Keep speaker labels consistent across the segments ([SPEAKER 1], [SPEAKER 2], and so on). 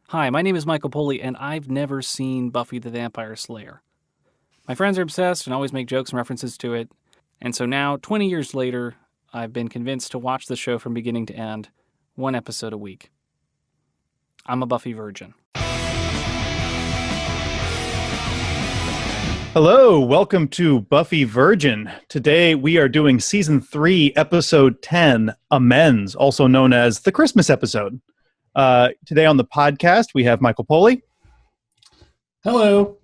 [SPEAKER 1] Hi, my name is Michael Poley, and I've never seen Buffy the Vampire Slayer. My friends are obsessed and always make jokes and references to it, and so now, 20 years later, I've been convinced to watch the show from beginning to end, one episode a week. I'm a Buffy virgin.
[SPEAKER 2] Hello, welcome to Buffy Virgin. Today we are doing Season 3, Episode 10, Amends, also known as the Christmas episode. Today on the podcast, we have Michael Poley.
[SPEAKER 3] Hello.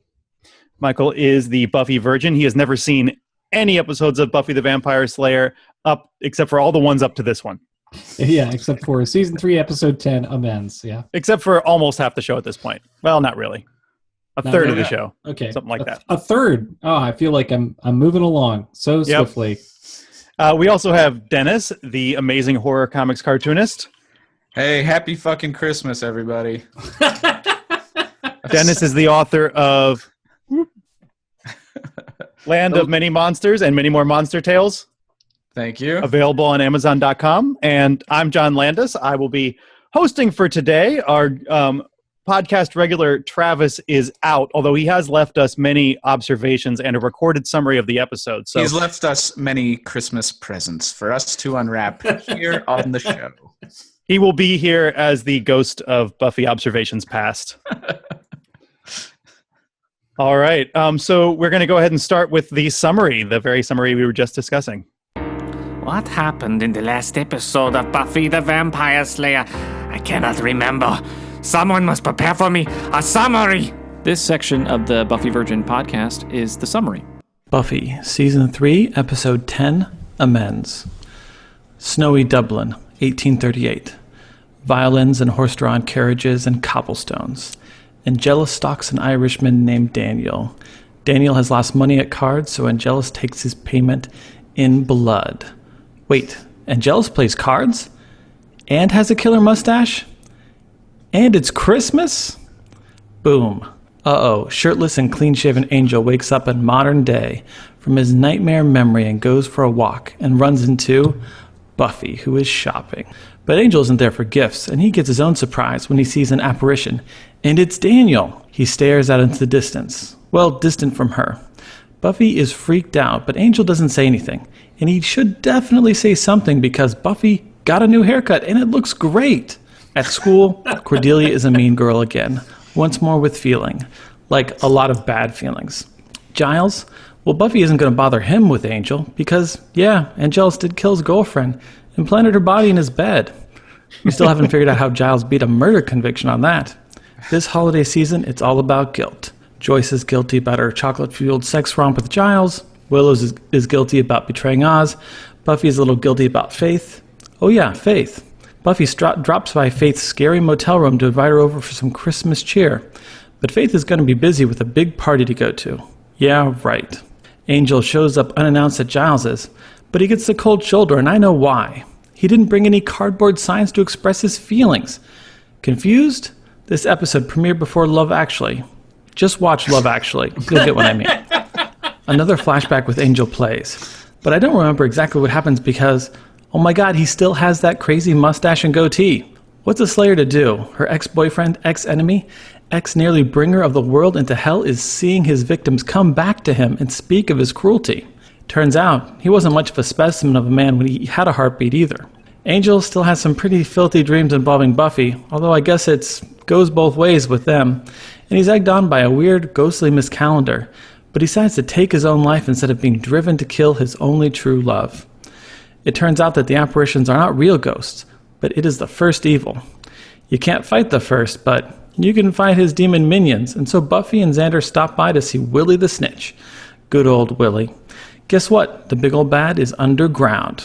[SPEAKER 2] Michael is the Buffy Virgin. He has never seen any episodes of Buffy the Vampire Slayer except for all the ones up to this one.
[SPEAKER 3] Yeah, except for Season 3, Episode 10, Amends, yeah.
[SPEAKER 2] Except for almost half the show at this point. Well, not really. A third of the show.
[SPEAKER 3] Okay.
[SPEAKER 2] Something like that.
[SPEAKER 3] A third. Oh, I feel like I'm moving along so swiftly.
[SPEAKER 2] We also have Dennis, the amazing horror comics cartoonist.
[SPEAKER 4] Hey, happy fucking Christmas, everybody.
[SPEAKER 2] Dennis is the author of Land of Many Monsters and Many More Monster Tales.
[SPEAKER 4] Thank you.
[SPEAKER 2] Available on Amazon.com. And I'm John Landis. I will be hosting for today. Our podcast regular Travis is out, although he has left us many observations and a recorded summary of the episode. So
[SPEAKER 4] he's left us many Christmas presents for us to unwrap here on the show.
[SPEAKER 2] He will be here as the ghost of Buffy Observations Past. All right. So we're going to go ahead and start with the summary, the very summary we were just discussing.
[SPEAKER 5] What happened in the last episode of Buffy the Vampire Slayer? I cannot remember. Someone must prepare for me a summary.
[SPEAKER 1] This section of the Buffy Virgin podcast is the summary.
[SPEAKER 6] Buffy, Season 3, Episode 10, Amends. Snowy Dublin, 1838. Violins and horse-drawn carriages and cobblestones. Angelus stalks an Irishman named Daniel. Daniel has lost money at cards, so Angelus takes his payment in blood. Wait, Angelus plays cards? And has a killer mustache? And it's Christmas? Boom. Uh-oh, shirtless and clean-shaven Angel wakes up in modern day from his nightmare memory and goes for a walk and runs into Buffy, who is shopping. But Angel isn't there for gifts, and he gets his own surprise when he sees an apparition. And it's Daniel. He stares out into the distance. Well, distant from her. Buffy is freaked out, but Angel doesn't say anything. And he should definitely say something because Buffy got a new haircut, and it looks great. At school, Cordelia is a mean girl again, once more with feeling, like a lot of bad feelings. Giles? Well, Buffy isn't going to bother him with Angel because, yeah, Angelus did kill his girlfriend and planted her body in his bed. We still haven't figured out how Giles beat a murder conviction on that. This holiday season, it's all about guilt. Joyce is guilty about her chocolate-fueled sex romp with Giles. Willow is guilty about betraying Oz. Buffy is a little guilty about Faith. Oh yeah, Faith. Buffy drops by Faith's scary motel room to invite her over for some Christmas cheer. But Faith is going to be busy with a big party to go to. Yeah, right. Angel shows up unannounced at Giles's, but he gets the cold shoulder, and I know why. He didn't bring any cardboard signs to express his feelings. Confused? This episode premiered before Love Actually. Just watch Love Actually. You'll get what I mean. Another flashback with Angel plays. But I don't remember exactly what happens because, oh my god, he still has that crazy mustache and goatee. What's a Slayer to do? Her ex-boyfriend, ex-enemy, ex-nearly bringer of the world into hell is seeing his victims come back to him and speak of his cruelty. Turns out, he wasn't much of a specimen of a man when he had a heartbeat either. Angel still has some pretty filthy dreams involving Buffy, although I guess it goes both ways with them, and he's egged on by a weird, ghostly Miss Calendar, but he decides to take his own life instead of being driven to kill his only true love. It turns out that the apparitions are not real ghosts, but it is the first evil. You can't fight the first, but you can fight his demon minions, and so Buffy and Xander stop by to see Willie the Snitch. Good old Willie. Guess what? The big old bad is underground.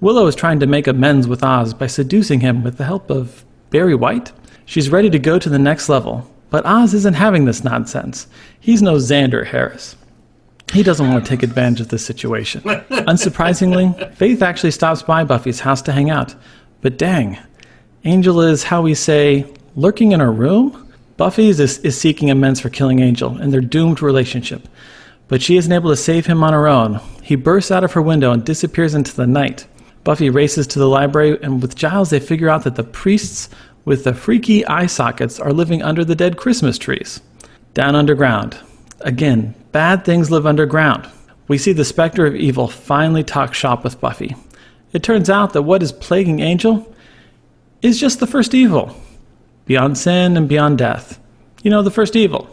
[SPEAKER 6] Willow is trying to make amends with Oz by seducing him with the help of Barry White. She's ready to go to the next level, but Oz isn't having this nonsense. He's no Xander Harris. He doesn't want to take advantage of this situation. Unsurprisingly, Faith actually stops by Buffy's house to hang out. But dang, Angel is, how we say, lurking in her room? Buffy is seeking amends for killing Angel in their doomed relationship. But she isn't able to save him on her own. He bursts out of her window and disappears into the night. Buffy races to the library, and with Giles they figure out that the priests with the freaky eye sockets are living under the dead Christmas trees. Down underground. Again, bad things live underground. We see the specter of evil finally talk shop with Buffy. It turns out that what is plaguing Angel is just the first evil. Beyond sin and beyond death. You know, the first evil.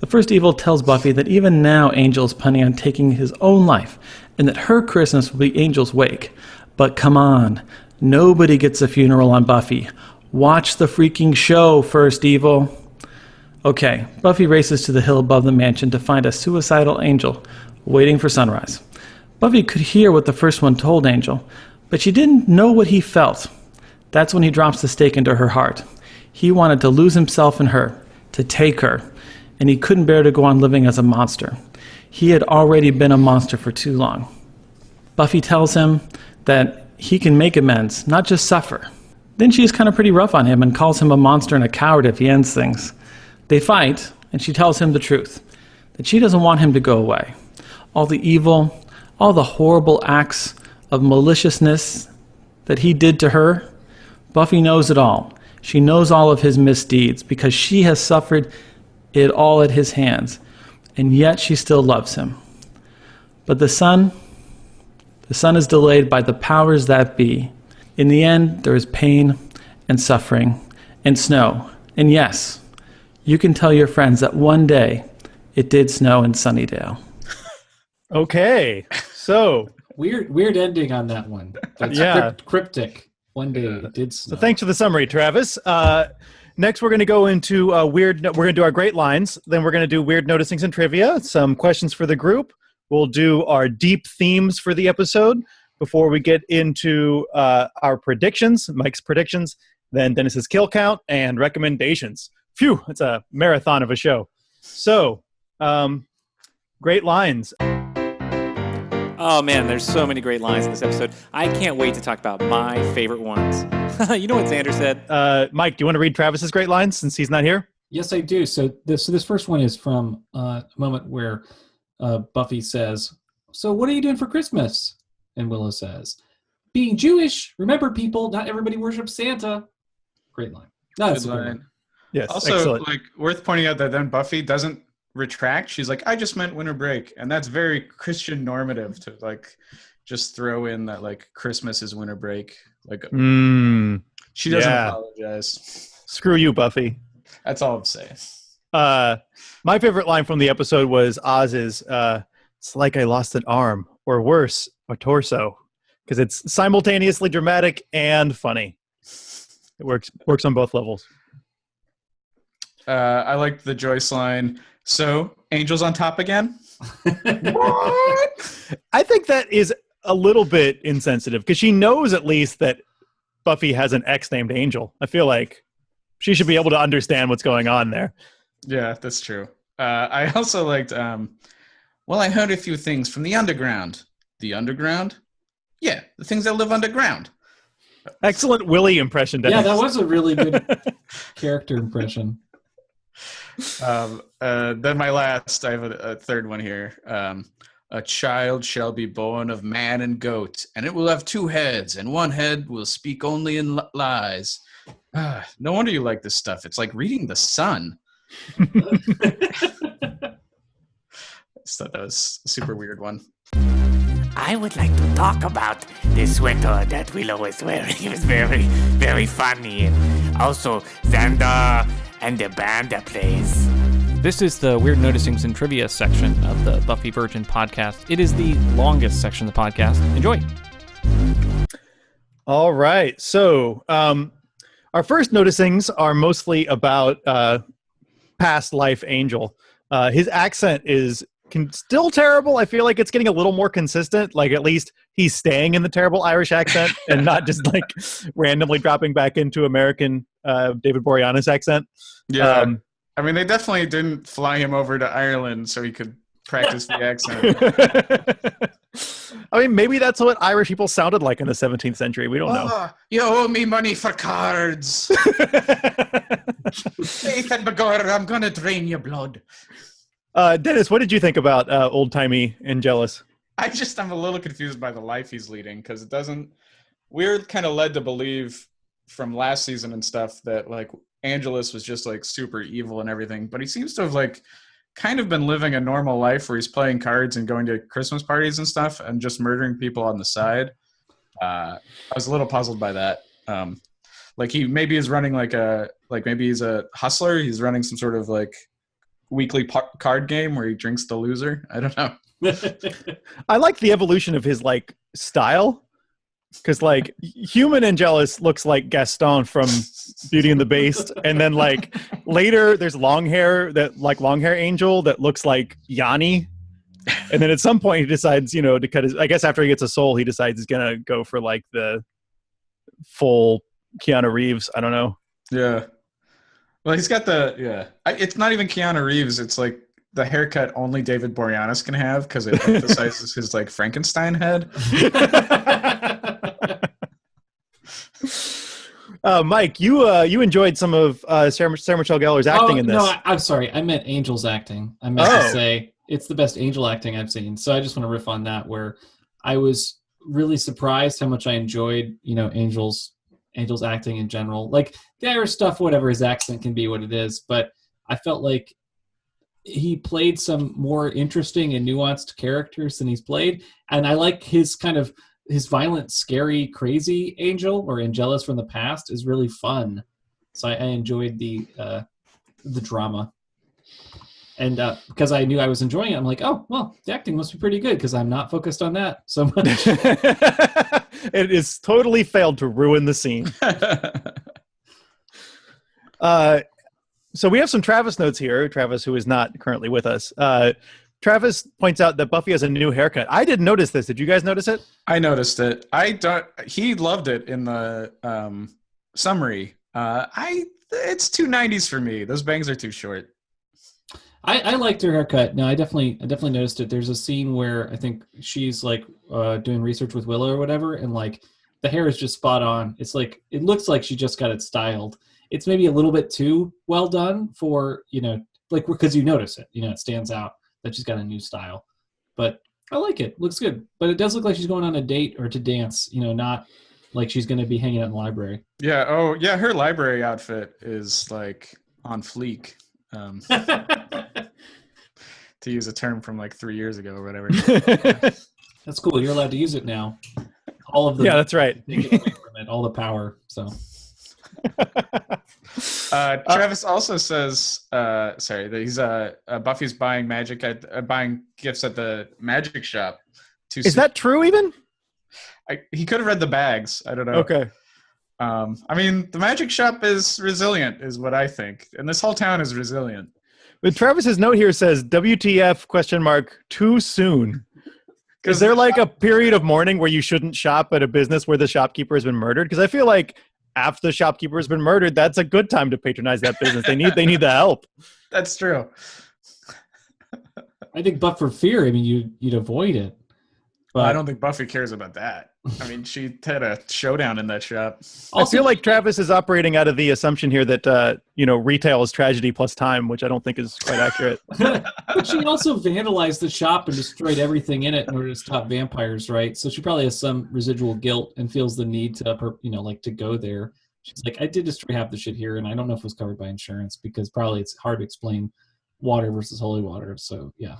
[SPEAKER 6] The first evil tells Buffy that even now Angel is planning on taking his own life, and that her Christmas will be Angel's wake. But come on, nobody gets a funeral on Buffy. Watch the freaking show, first evil. Okay, Buffy races to the hill above the mansion to find a suicidal Angel waiting for sunrise. Buffy could hear what the first one told Angel, but she didn't know what he felt. That's when he drops the stake into her heart. He wanted to lose himself in her, to take her, and he couldn't bear to go on living as a monster. He had already been a monster for too long. Buffy tells him that he can make amends, not just suffer. Then she is kind of pretty rough on him and calls him a monster and a coward if he ends things. They fight, and she tells him the truth, that she doesn't want him to go away. All the evil, all the horrible acts of maliciousness that he did to her, Buffy knows it all. She knows all of his misdeeds because she has suffered it all at his hands, and yet she still loves him. But the sun is delayed by the powers that be. In the end, there is pain and suffering and snow. And yes, you can tell your friends that one day it did snow in Sunnydale.
[SPEAKER 2] Okay, so
[SPEAKER 3] Weird ending on that one. That's cryptic. One day it did snow.
[SPEAKER 2] So thanks for the summary, Travis. Next, we're going to go into we're going to do our great lines. Then we're going to do weird noticings and trivia, some questions for the group. We'll do our deep themes for the episode before we get into our predictions, Mike's predictions, then Dennis's kill count, and recommendations. Phew, it's a marathon of a show. So, great lines.
[SPEAKER 1] Oh man, there's so many great lines in this episode. I can't wait to talk about my favorite ones. You know what Xander said?
[SPEAKER 2] Mike, do you want to read Travis's great lines since he's not here?
[SPEAKER 3] Yes, I do. So this first one is from a moment where Buffy says, "So what are you doing for Christmas?" And Willow says, "Being Jewish. Remember, people, not everybody worships Santa." Great line. That's a good line.
[SPEAKER 2] Yes.
[SPEAKER 4] Also,
[SPEAKER 2] excellent.
[SPEAKER 4] like worth pointing out that then Buffy doesn't retract. She's like, "I just meant winter break," and that's very Christian normative to like just throw in that like Christmas is winter break. Like she doesn't apologize.
[SPEAKER 2] Screw you, Buffy.
[SPEAKER 4] That's all I'm saying.
[SPEAKER 2] My favorite line from the episode was Oz's, "It's like I lost an arm, or worse, a torso," because it's simultaneously dramatic and funny. It works on both levels.
[SPEAKER 4] I liked the Joyce line. "So, Angel's on top again?"
[SPEAKER 2] What? I think that is a little bit insensitive because she knows at least that Buffy has an ex named Angel. I feel like she should be able to understand what's going on there.
[SPEAKER 4] Yeah, that's true. I also liked, well, I heard a few things from the underground. The underground? Yeah, the things that live underground.
[SPEAKER 2] Excellent Willie impression, Dennis.
[SPEAKER 3] Yeah, that was a really good character impression.
[SPEAKER 4] Then my last, I have a third one here. "A child shall be born of man and goat, and it will have two heads, and one head will speak only in lies." No wonder you like this stuff. It's like reading The Sun. I just thought that was a super weird one.
[SPEAKER 5] I would like to talk about the sweater that Willow was wearing. It was very, very funny. And also, Xander and the band that plays.
[SPEAKER 1] This is the Weird Noticings and Trivia section of the Buffy Virgin podcast. It is the longest section of the podcast. Enjoy.
[SPEAKER 2] All right. So our first noticings are mostly about past life Angel. His accent is still terrible. I feel like it's getting a little more consistent. Like at least he's staying in the terrible Irish accent and not just like randomly dropping back into American David Boreanaz accent.
[SPEAKER 4] Yeah. I mean, they definitely didn't fly him over to Ireland so he could practice the accent.
[SPEAKER 2] I mean, maybe that's what Irish people sounded like in the 17th century. We don't know.
[SPEAKER 4] "Oh, you owe me money for cards. Ethan McGuire, I'm going to drain your blood."
[SPEAKER 2] Dennis, what did you think about old-timey and jealous?
[SPEAKER 4] I'm a little confused by the life he's leading because we're kind of led to believe from last season and stuff that like Angelus was just like super evil and everything, but he seems to have like kind of been living a normal life where he's playing cards and going to Christmas parties and stuff and just murdering people on the side. I was a little puzzled by that. Like he maybe is running maybe he's a hustler. He's running some sort of like weekly card game where he drinks the loser. I don't know.
[SPEAKER 2] I like the evolution of his like style. Because like human Angelus looks like Gaston from Beauty and the Beast, and then like later there's long hair angel that looks like Yanni, and then at some point he decides to cut his. I guess after he gets a soul, he decides he's gonna go for like the full Keanu Reeves. I don't know.
[SPEAKER 4] Yeah. Well, he's got it's not even Keanu Reeves. It's like the haircut only David Boreanaz can have because it emphasizes his like Frankenstein head.
[SPEAKER 2] Mike, you enjoyed some of Sarah Michelle Gellar's acting in this.
[SPEAKER 3] No, I'm sorry. I meant Angel's acting. I meant to say it's the best Angel acting I've seen. So I just want to riff on that, where I was really surprised how much I enjoyed, Angel's acting in general. Like the Irish stuff, whatever, his accent can be what it is, but I felt like he played some more interesting and nuanced characters than he's played, and I like his kind of his violent, scary, crazy Angel or Angelus from the past is really fun. So I enjoyed the drama, and because I knew I was enjoying it, I'm like, oh well, the acting must be pretty good because I'm not focused on that so much.
[SPEAKER 2] It is totally failed to ruin the scene. So we have some Travis notes here. Travis, who is not currently with us. Travis points out that Buffy has a new haircut. I didn't notice this. Did you guys notice it?
[SPEAKER 4] I noticed it. He loved it in the summary. It's too 90s for me. Those bangs are too short.
[SPEAKER 3] I liked her haircut. No, I definitely noticed it. There's a scene where I think she's like doing research with Willow or whatever, and like the hair is just spot on. It's like it looks like she just got it styled. It's maybe a little bit too well done for like because you notice it. It stands out that she's got a new style. But I like it. Looks good. But it does look like she's going on a date or to dance. Not like she's going to be hanging out in the library.
[SPEAKER 4] Yeah. Oh, yeah. Her library outfit is like on fleek. To use a term from like 3 years ago or whatever.
[SPEAKER 3] That's cool. You're allowed to use it now. All of the
[SPEAKER 2] that's right.
[SPEAKER 3] All the power. So.
[SPEAKER 4] Travis also says, that he's Buffy's buying buying gifts at the magic shop.
[SPEAKER 2] Is that true? Even
[SPEAKER 4] he could have read the bags. I don't know.
[SPEAKER 2] Okay.
[SPEAKER 4] I mean, the magic shop is resilient, is what I think, and this whole town is resilient.
[SPEAKER 2] But Travis's note here says, "WTF? Too soon." Is there like a period of mourning where you shouldn't shop at a business where the shopkeeper has been murdered? Because I feel like after the shopkeeper has been murdered, that's a good time to patronize that business. They need the help.
[SPEAKER 4] That's true.
[SPEAKER 3] I think, but for fear, I mean, you'd avoid it. But
[SPEAKER 4] I don't think Buffy cares about that. I mean, she had a showdown in that shop.
[SPEAKER 2] I feel like Travis is operating out of the assumption here that retail is tragedy plus time, which I don't think is quite accurate.
[SPEAKER 3] But she also vandalized the shop and destroyed everything in it in order to stop vampires, right? So she probably has some residual guilt and feels the need to, to go there. She's like, I did destroy half the shit here, and I don't know if it was covered by insurance because probably it's hard to explain water versus holy water. So yeah,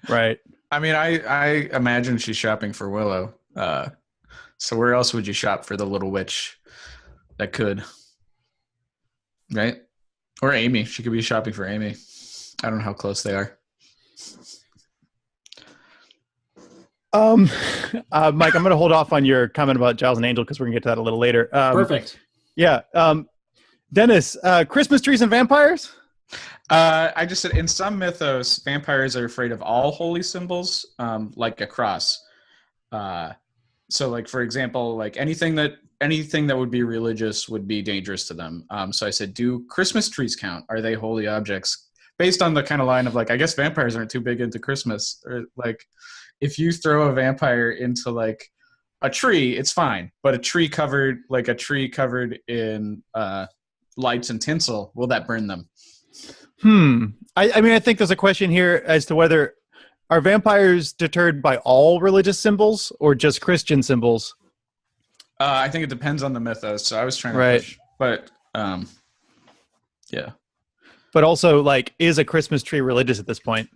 [SPEAKER 2] right.
[SPEAKER 4] I mean, I imagine she's shopping for Willow. So where else would you shop for the little witch that could? Right? Or Amy. She could be shopping for Amy. I don't know how close they are.
[SPEAKER 2] Mike, I'm going to hold off on your comment about Giles and Angel because we're going to get to that a little later.
[SPEAKER 3] Perfect.
[SPEAKER 2] Yeah. Dennis, Christmas trees and vampires?
[SPEAKER 4] I just said in some mythos, vampires are afraid of all holy symbols, like a cross. So, like for example, like anything that would be religious would be dangerous to them. So I said, do Christmas trees count? Are they holy objects? Based on the kind of line of like, I guess vampires aren't too big into Christmas. Or like, if you throw a vampire into like a tree, it's fine. But a tree covered in lights and tinsel, will that burn them?
[SPEAKER 2] I mean, I think there's a question here as to whether are vampires deterred by all religious symbols or just Christian symbols?
[SPEAKER 4] I think it depends on the mythos. So I was trying to
[SPEAKER 2] Right.
[SPEAKER 4] push, but yeah.
[SPEAKER 2] But also, like, is a Christmas tree religious at this point?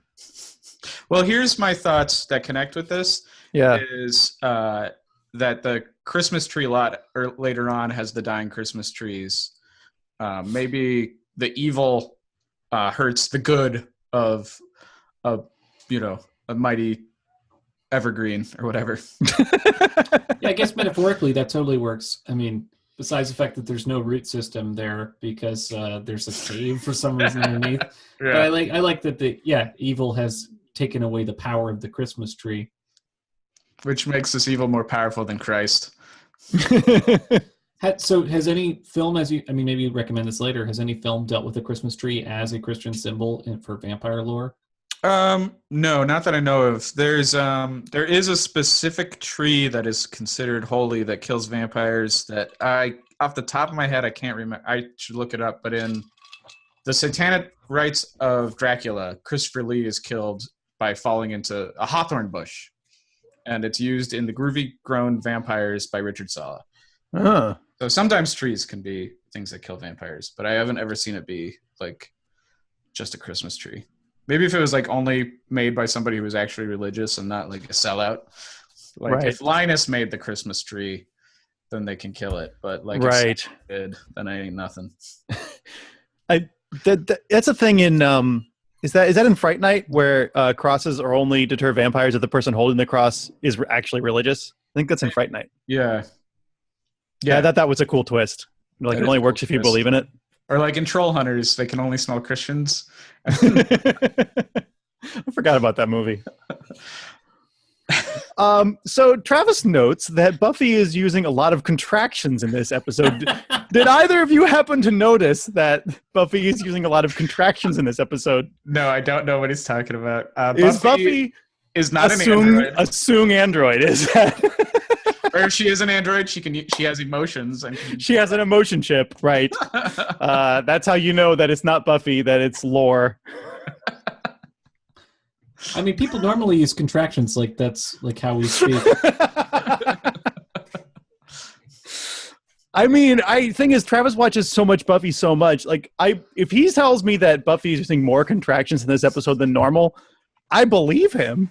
[SPEAKER 4] Well, here's my thoughts that connect with this.
[SPEAKER 2] Yeah.
[SPEAKER 4] Is that the Christmas tree lot or later on has the dying Christmas trees. Maybe the evil hurts the good of a mighty evergreen or whatever.
[SPEAKER 3] Yeah, I guess metaphorically that totally works. I mean, besides the fact that there's no root system there because there's a cave for some reason underneath. But I like that evil has taken away the power of the Christmas tree.
[SPEAKER 4] Which makes this evil more powerful than Christ.
[SPEAKER 3] So has any film, maybe you recommend this later, has any film dealt with the Christmas tree as a Christian symbol for vampire lore?
[SPEAKER 4] No, not that I know of. There is a specific tree that is considered holy that kills vampires that off the top of my head, I can't remember. I should look it up. But in the Satanic Rites of Dracula, Christopher Lee is killed by falling into a hawthorn bush. And it's used in The Groovy Grown Vampires by Richard Sala.
[SPEAKER 2] Oh.
[SPEAKER 4] So sometimes trees can be things that kill vampires, but I haven't ever seen it be like just a Christmas tree. Maybe if it was like only made by somebody who was actually religious and not like a sellout. Like
[SPEAKER 2] Right.
[SPEAKER 4] if Linus made the Christmas tree, then they can kill it. But like
[SPEAKER 2] Right.
[SPEAKER 4] if someone did, then I ain't nothing.
[SPEAKER 2] That's a thing in is that in Fright Night where crosses are only deter vampires if the person holding the cross is actually religious? I think that's in Fright Night.
[SPEAKER 4] Yeah.
[SPEAKER 2] Yeah, I thought that was a cool twist. Like
[SPEAKER 4] That
[SPEAKER 2] it only
[SPEAKER 4] is a
[SPEAKER 2] works
[SPEAKER 4] cool
[SPEAKER 2] if you
[SPEAKER 4] twist.
[SPEAKER 2] believe in it.
[SPEAKER 4] Or like in Troll Hunters, they can only smell Christians.
[SPEAKER 2] I forgot about that movie. So Travis notes that Buffy is using a lot of contractions in this episode. Did either of you happen to notice that Buffy is using a lot of contractions in this episode?
[SPEAKER 4] No, I don't know what he's talking about.
[SPEAKER 2] Is Buffy
[SPEAKER 4] is not an android.
[SPEAKER 2] Assume android is that?
[SPEAKER 4] Or if she is an android, she has emotions and
[SPEAKER 2] She has an emotion chip, right? That's how you know that it's not Buffy, that it's lore.
[SPEAKER 3] I mean, people normally use contractions like that's like how we speak.
[SPEAKER 2] I mean, thing is, Travis watches so much Buffy so much. Like, if he tells me that Buffy is using more contractions in this episode than normal, I believe him.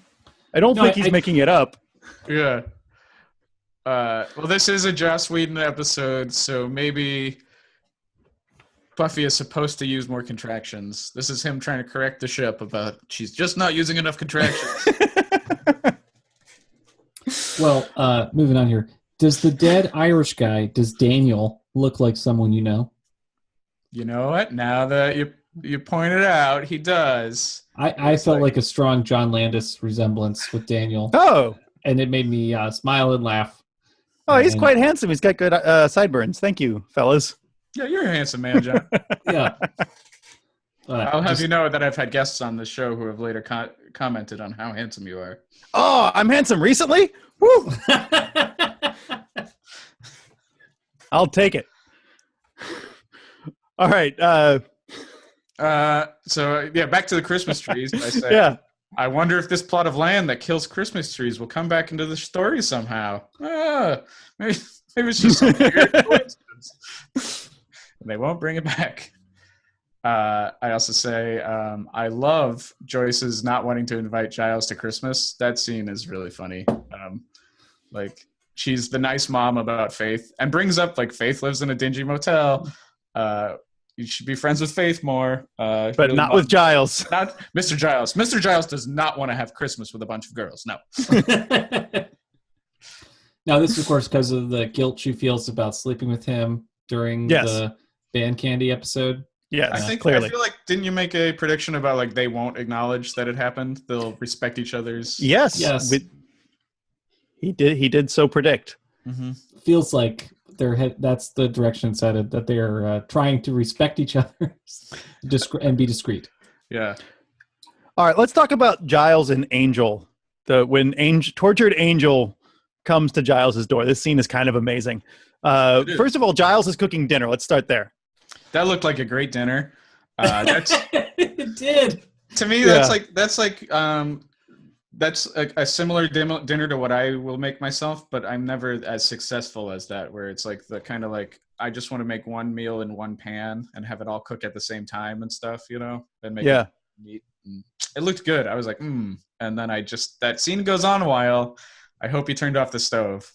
[SPEAKER 2] I don't think he's making it up.
[SPEAKER 4] Yeah. Well, this is a Joss Whedon episode, so maybe Buffy is supposed to use more contractions. This is him trying to correct the ship about she's just not using enough contractions.
[SPEAKER 3] Well, moving on here. Does the dead Irish guy, does Daniel look like someone you know?
[SPEAKER 4] You know what? Now that you pointed out, he does.
[SPEAKER 3] I felt like a strong John Landis resemblance with Daniel.
[SPEAKER 2] Oh.
[SPEAKER 3] And it made me smile and laugh.
[SPEAKER 2] Oh, he's quite handsome. He's got good sideburns. Thank you, fellas.
[SPEAKER 4] Yeah, you're a handsome man, John.
[SPEAKER 3] Yeah.
[SPEAKER 4] I'll have you know that I've had guests on the show who have later commented on how handsome you are.
[SPEAKER 2] Oh, I'm handsome recently? Woo! I'll take it. All right.
[SPEAKER 4] So back to the Christmas trees. I say,
[SPEAKER 2] Yeah.
[SPEAKER 4] I wonder if this plot of land that kills Christmas trees will come back into the story somehow. Maybe it's just some weird coincidence. They won't bring it back. I also say I love Joyce's not wanting to invite Giles to Christmas. That scene is really funny. Like she's the nice mom about Faith and brings up like Faith lives in a dingy motel. You should be friends with Faith more.
[SPEAKER 2] But
[SPEAKER 4] really
[SPEAKER 2] not with Giles.
[SPEAKER 4] Not Mr. Giles. Mr. Giles does not want to have Christmas with a bunch of girls. No.
[SPEAKER 3] Now, this is, of course, because of the guilt she feels about sleeping with him during the Band Candy episode.
[SPEAKER 2] Yes,
[SPEAKER 4] I
[SPEAKER 2] clearly.
[SPEAKER 4] feel like, didn't you make a prediction about like they won't acknowledge that it happened? They'll respect each other's.
[SPEAKER 2] Yes. He did so predict.
[SPEAKER 4] Mm-hmm.
[SPEAKER 3] Feels like that's the direction it's headed, that they're trying to respect each other and be discreet.
[SPEAKER 4] Yeah.
[SPEAKER 2] All right, let's talk about Giles and Angel. When tortured Angel comes to Giles's door. This scene is kind of amazing. First of all, Giles is cooking dinner. Let's start there.
[SPEAKER 4] That looked like a great dinner. That's
[SPEAKER 3] It did.
[SPEAKER 4] to me. That's like That's a similar dinner to what I will make myself, but I'm never as successful as that, where it's like the kind of like, I just want to make one meal in one pan and have it all cook at the same time and stuff, and make it neat. And it looked good. I was like, And then that scene goes on a while. I hope he turned off the stove.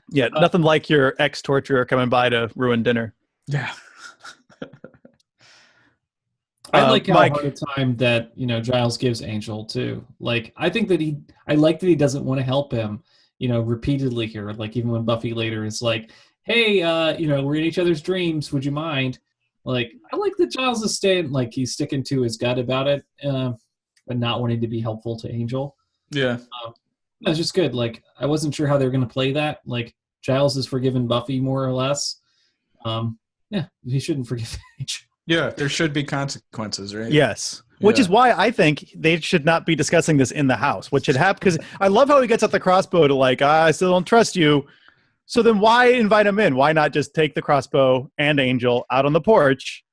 [SPEAKER 2] Yeah, nothing like your ex-torturer coming by to ruin dinner.
[SPEAKER 4] Yeah.
[SPEAKER 3] I like how
[SPEAKER 2] Mike,
[SPEAKER 3] hard a time that Giles gives Angel too. Like, I think that I like that he doesn't want to help him, repeatedly here. Like, even when Buffy later is like, "Hey, we're in each other's dreams. Would you mind?" Like, I like that Giles is he's sticking to his gut about it, but not wanting to be helpful to Angel.
[SPEAKER 4] Yeah,
[SPEAKER 3] that's just good. Like, I wasn't sure how they were going to play that. Like, Giles has forgiven Buffy more or less. Yeah, he shouldn't forgive Angel.
[SPEAKER 4] Yeah, there should be consequences, right?
[SPEAKER 2] Yes. Which is why I think they should not be discussing this in the house. What should happen? Because I love how he gets at the crossbow to like, I still don't trust you. So then why invite him in? Why not just take the crossbow and Angel out on the porch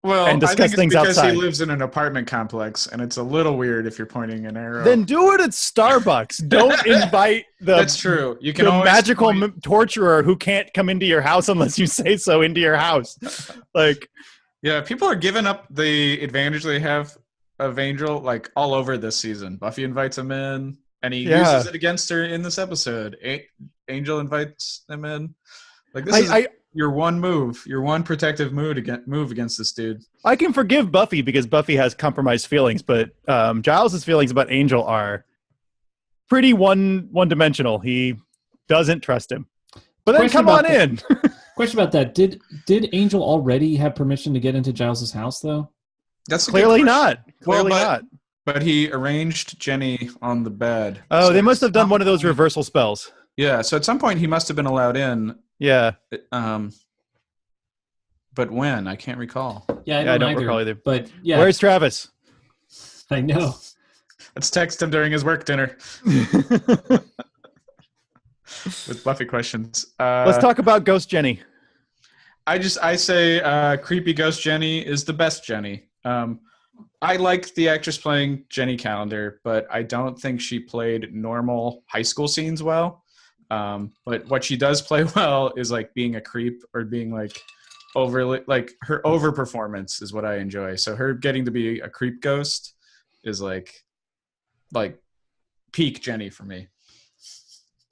[SPEAKER 2] and discuss
[SPEAKER 4] I think it's
[SPEAKER 2] things
[SPEAKER 4] because
[SPEAKER 2] outside?
[SPEAKER 4] he lives in an apartment complex, and it's a little weird if you're pointing an arrow.
[SPEAKER 2] Then do it at Starbucks. Don't invite
[SPEAKER 4] That's true. You can always
[SPEAKER 2] magical torturer who can't come into your house unless you say so into your house. Like...
[SPEAKER 4] Yeah, people are giving up the advantage they have of Angel like all over this season. Buffy invites him in, and he uses it against her in this episode. Angel invites him in. Like, this is your one move, your one protective move against this dude.
[SPEAKER 2] I can forgive Buffy because Buffy has compromised feelings, but Giles' feelings about Angel are pretty one-dimensional. He doesn't trust him. But then come on in.
[SPEAKER 3] Question about that. Did Angel already have permission to get into Giles' house, though?
[SPEAKER 4] That's
[SPEAKER 2] clearly not. Clearly not.
[SPEAKER 4] But he arranged Jenny on the bed.
[SPEAKER 2] Oh, they must have done one of those reversal spells.
[SPEAKER 4] Yeah, so at some point he must have been allowed in.
[SPEAKER 2] Yeah.
[SPEAKER 4] But when? I can't recall.
[SPEAKER 3] Yeah, I don't
[SPEAKER 2] recall either.
[SPEAKER 3] But yeah.
[SPEAKER 2] Where's Travis?
[SPEAKER 3] I know.
[SPEAKER 4] Let's text him during his work dinner. With Buffy questions.
[SPEAKER 2] Let's talk about Ghost Jenny.
[SPEAKER 4] I say creepy Ghost Jenny is the best Jenny. I like the actress playing Jenny Calendar, but I don't think she played normal high school scenes well. But what she does play well is like being a creep or being like overly, like her overperformance is what I enjoy. So her getting to be a creep ghost is like peak Jenny for me.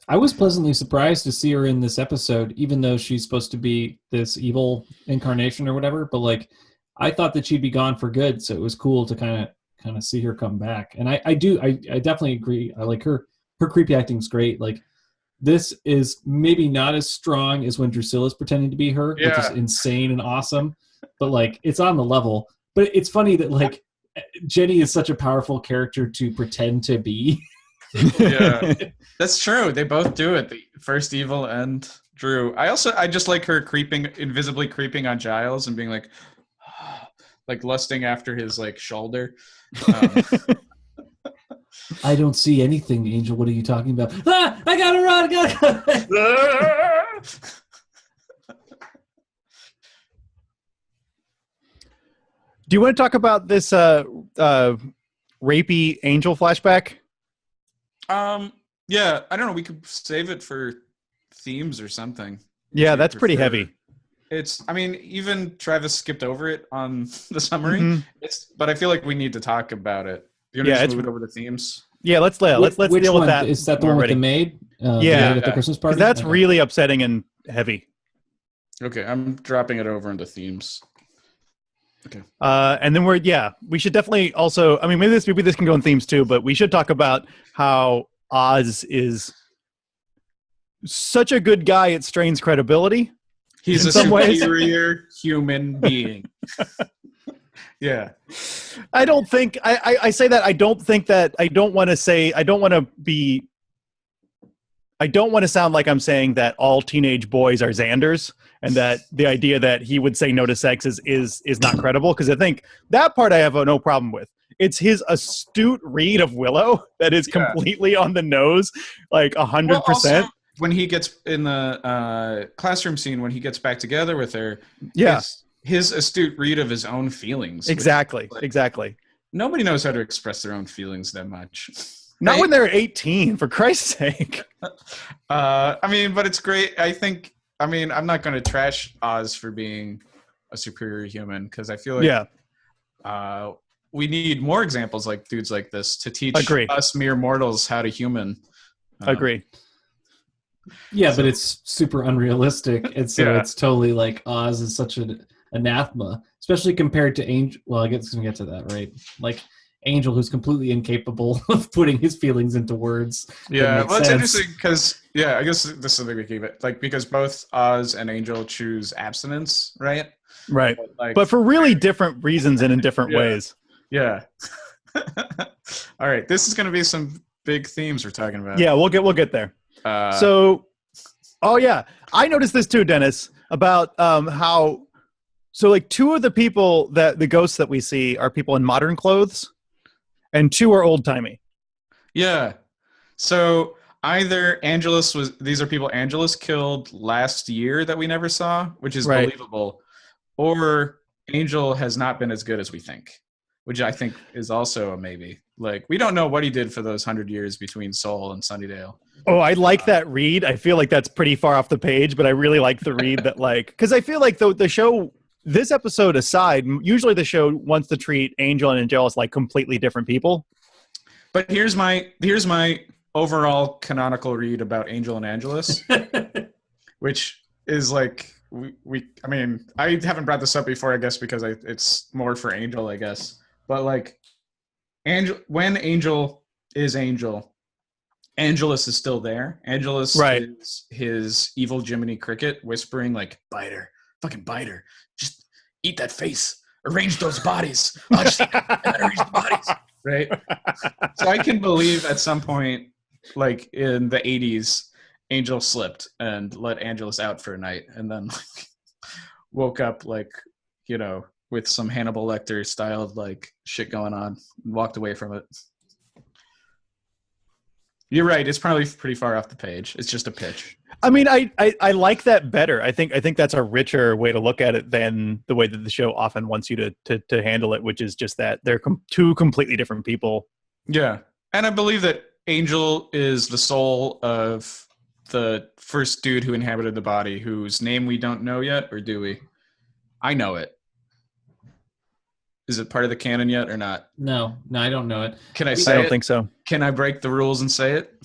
[SPEAKER 3] I was pleasantly surprised to see her in this episode, even though she's supposed to be this evil incarnation or whatever. But like, I thought that she'd be gone for good, so it was cool to kind of see her come back. And I definitely agree. I like her creepy acting's great. Like, this is maybe not as strong as when Drusilla's pretending to be her, which is insane and awesome. But like, it's on the level. But it's funny that like Jenny is such a powerful character to pretend to be.
[SPEAKER 4] Yeah, that's true. They both do it. The first evil and Drew. I just like her invisibly creeping on Giles and being like lusting after his like shoulder.
[SPEAKER 3] I don't see anything, Angel. What are you talking about? I gotta run.
[SPEAKER 2] Do you want to talk about this rapey Angel flashback?
[SPEAKER 4] Yeah, I don't know. We could save it for themes or something.
[SPEAKER 2] Yeah, that's pretty heavy.
[SPEAKER 4] Even Travis skipped over it on the summary. But I feel like we need to talk about it. Do you want to just move it over to themes?
[SPEAKER 2] Yeah, let's deal with that.
[SPEAKER 3] Is that the one with the maid? At the Christmas party?
[SPEAKER 2] That's really upsetting and heavy.
[SPEAKER 4] Okay, I'm dropping it over into themes. Okay.
[SPEAKER 2] And then we should definitely also, maybe this can go in themes too, but we should talk about how Oz is such a good guy, it strains credibility.
[SPEAKER 4] He's a superior human being. Yeah.
[SPEAKER 2] I don't think, I say that, I don't want to sound like I'm saying that all teenage boys are Xanders and that the idea that he would say no to sex is not credible, because I think that part I have no problem with. It's his astute read of Willow that is completely on the nose, like 100%.
[SPEAKER 4] When he gets in the classroom scene, when he gets back together with her, his astute read of his own feelings.
[SPEAKER 2] Exactly.
[SPEAKER 4] nobody knows how to express their own feelings that much.
[SPEAKER 2] Not when they're 18, for Christ's sake.
[SPEAKER 4] I mean, but it's great. I'm not going to trash Oz for being a superior human because I feel like we need more examples like dudes like this to teach us mere mortals how to human.
[SPEAKER 2] Agree.
[SPEAKER 3] Yeah, but it's super unrealistic, and so it's totally like Oz is such an anathema, especially compared to Angel. Well, I guess we can get to that, right? Like Angel, who's completely incapable of putting his feelings into words.
[SPEAKER 4] Yeah, well, it's interesting because I guess this is something we keep it like because both Oz and Angel choose abstinence, right?
[SPEAKER 2] Right, but for really different reasons and in different ways.
[SPEAKER 4] Yeah. All right, this is going to be some big themes we're talking about.
[SPEAKER 2] Yeah, we'll get there. I noticed this too, Dennis, about how like two of the people the ghosts that we see are people in modern clothes, and two are old timey.
[SPEAKER 4] Yeah. So either these are people Angelus killed last year that we never saw, which is believable, or Angel has not been as good as we think, which I think is also a maybe. Like, we don't know what he did for those 100 years between Seoul and Sunnydale.
[SPEAKER 2] Oh, I like that read. I feel like that's pretty far off the page, but I really like the read that because I feel like the show, this episode aside, usually the show wants to treat Angel and Angelus like completely different people.
[SPEAKER 4] But here's my overall canonical read about Angel and Angelus, which is like I haven't brought this up before, I guess, because it's more for Angel, I guess. But like when Angel is Angel, Angelus is still there. Angelus is his evil Jiminy Cricket whispering like, "Bite her, fucking bite her, just eat that face, arrange those bodies, arrange the bodies." Right. So I can believe at some point, like in the 80s, Angel slipped and let Angelus out for a night, and then woke up with some Hannibal Lecter styled shit going on, and walked away from it. You're right. It's probably pretty far off the page. It's just a pitch.
[SPEAKER 2] I mean, I like that better. I think that's a richer way to look at it than the way that the show often wants you to handle it, which is just that they're two completely different people.
[SPEAKER 4] Yeah, and I believe that Angel is the soul of the first dude who inhabited the body, whose name we don't know yet, or do we? I know it. Is it part of the canon yet or not?
[SPEAKER 3] No, I don't know it.
[SPEAKER 4] Can I say it?
[SPEAKER 2] I don't think so.
[SPEAKER 4] Can I break the rules and say it?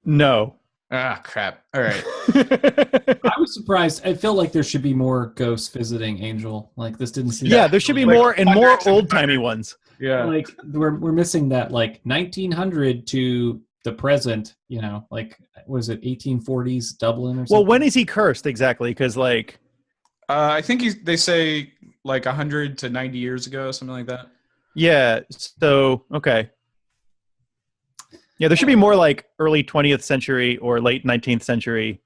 [SPEAKER 2] No.
[SPEAKER 4] Ah, crap. All right.
[SPEAKER 3] I was surprised. I felt like there should be more ghosts visiting Angel. Like, this didn't seem...
[SPEAKER 2] Yeah, there should be more and more old-timey ones.
[SPEAKER 4] Yeah.
[SPEAKER 3] Like, we're missing that, 1900 to the present, was it 1840s Dublin or something?
[SPEAKER 2] Well, when is he cursed exactly? Because,
[SPEAKER 4] I think they say 100 to 90 years ago, something like that.
[SPEAKER 2] Yeah. So, okay. Yeah, there should be more early 20th century or late 19th century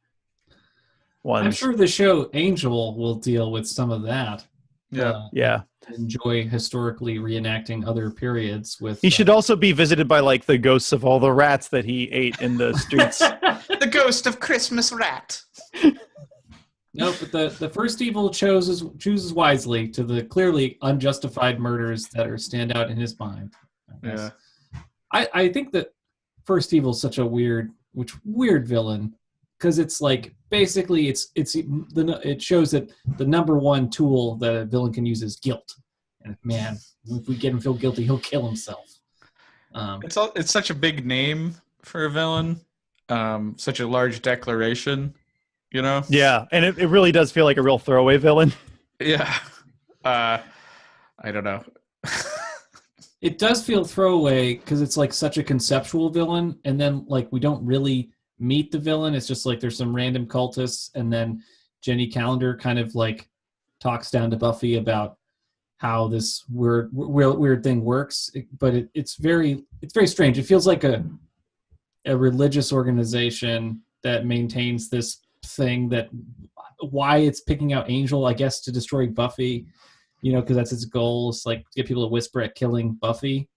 [SPEAKER 2] ones.
[SPEAKER 3] I'm sure the show Angel will deal with some of that.
[SPEAKER 2] Yeah.
[SPEAKER 3] Enjoy historically reenacting other periods with...
[SPEAKER 2] He should also be visited by the ghosts of all the rats that he ate in the streets.
[SPEAKER 4] The ghost of Christmas rat.
[SPEAKER 3] No, but the first evil chooses wisely to the clearly unjustified murders that stand out in his mind.
[SPEAKER 4] Yeah.
[SPEAKER 3] I think that First Evil is such a weird villain, because it's basically it shows that the number one tool that a villain can use is guilt, and man, if we get him feel guilty, he'll kill himself.
[SPEAKER 4] It's such a big name for a villain, such a large declaration,
[SPEAKER 2] Yeah, and it really does feel like a real throwaway villain.
[SPEAKER 4] Yeah, I don't know.
[SPEAKER 3] It does feel throwaway because it's such a conceptual villain, and then we don't really meet the villain. It's just there's some random cultists, and then Jenny Calendar kind of talks down to Buffy about how this weird thing works. But it's very strange. It feels like a religious organization that maintains this thing that why it's picking out Angel, I guess, to destroy Buffy. Because that's its goal. It's to get people to whisper at killing Buffy.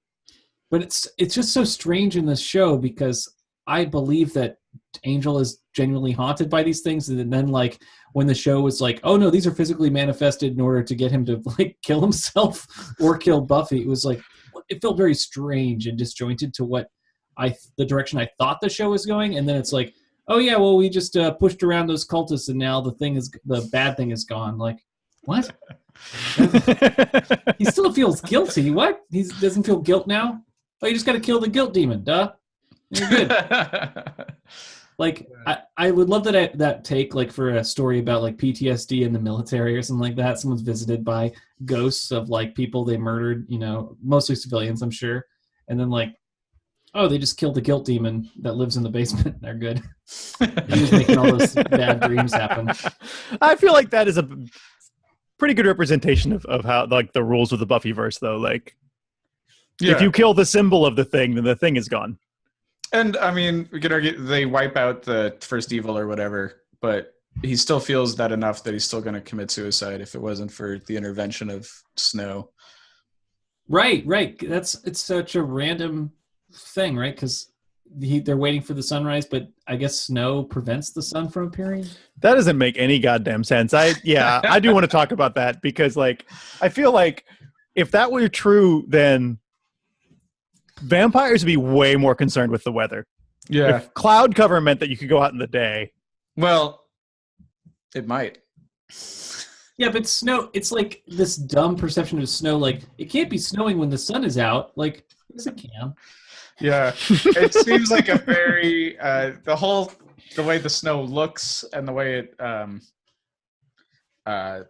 [SPEAKER 3] But it's just so strange in this show because I believe that Angel is genuinely haunted by these things, and then like when the show was like, oh no, these are physically manifested in order to get him to like kill himself or kill Buffy, it was like, it felt very strange and disjointed to what the direction I thought the show was going. And then it's like, oh yeah, well we just pushed around those cultists and now the bad thing is gone. Like, what? He still feels guilty. What? He doesn't feel guilt now? Oh, you just got to kill the guilt demon. Duh. You're good. Like, I would love that take, like, for a story about, like, PTSD in the military or something like that. Someone's visited by ghosts of, like, people they murdered, you know, mostly civilians, I'm sure. And then, like, oh, they just killed the guilt demon that lives in the basement. They're good. He's making all those bad dreams happen.
[SPEAKER 2] I feel like that is a pretty good representation of how, like, the rules of the Buffyverse, though. Like, if you kill the symbol of the thing, then the thing is gone.
[SPEAKER 4] And I mean, we could argue they wipe out the first evil or whatever, but he still feels that enough that he's still going to commit suicide if it wasn't for the intervention of Snow.
[SPEAKER 3] Right. It's such a random thing, right? Because they're waiting for the sunrise, but I guess Snow prevents the sun from appearing.
[SPEAKER 2] That doesn't make any goddamn sense. I do want to talk about that because, like, I feel like if that were true, then vampires would be way more concerned with the weather.
[SPEAKER 4] Yeah.
[SPEAKER 2] If cloud cover meant that you could go out in the day.
[SPEAKER 4] Well, it might.
[SPEAKER 3] Yeah, but snow, it's like this dumb perception of snow. Like, it can't be snowing when the sun is out. Like, yes, it can.
[SPEAKER 4] Yeah. It seems like a very, the way the snow looks and the way it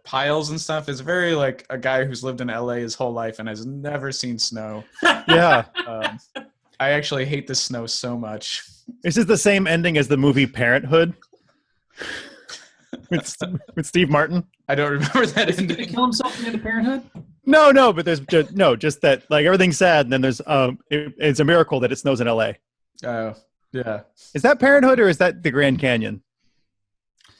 [SPEAKER 4] piles and stuff is very like a guy who's lived in LA his whole life and has never seen snow.
[SPEAKER 2] Yeah.
[SPEAKER 4] I actually hate the snow so much.
[SPEAKER 2] This is the same ending as the movie Parenthood with Steve Martin.
[SPEAKER 4] I don't remember that
[SPEAKER 3] Is he
[SPEAKER 4] ending.
[SPEAKER 3] going to kill himself in the end of Parenthood?
[SPEAKER 2] No, but there's just that, like, everything's sad and then there's it's a miracle that it snows in LA.
[SPEAKER 4] Oh, yeah.
[SPEAKER 2] Is that Parenthood or is that the Grand Canyon?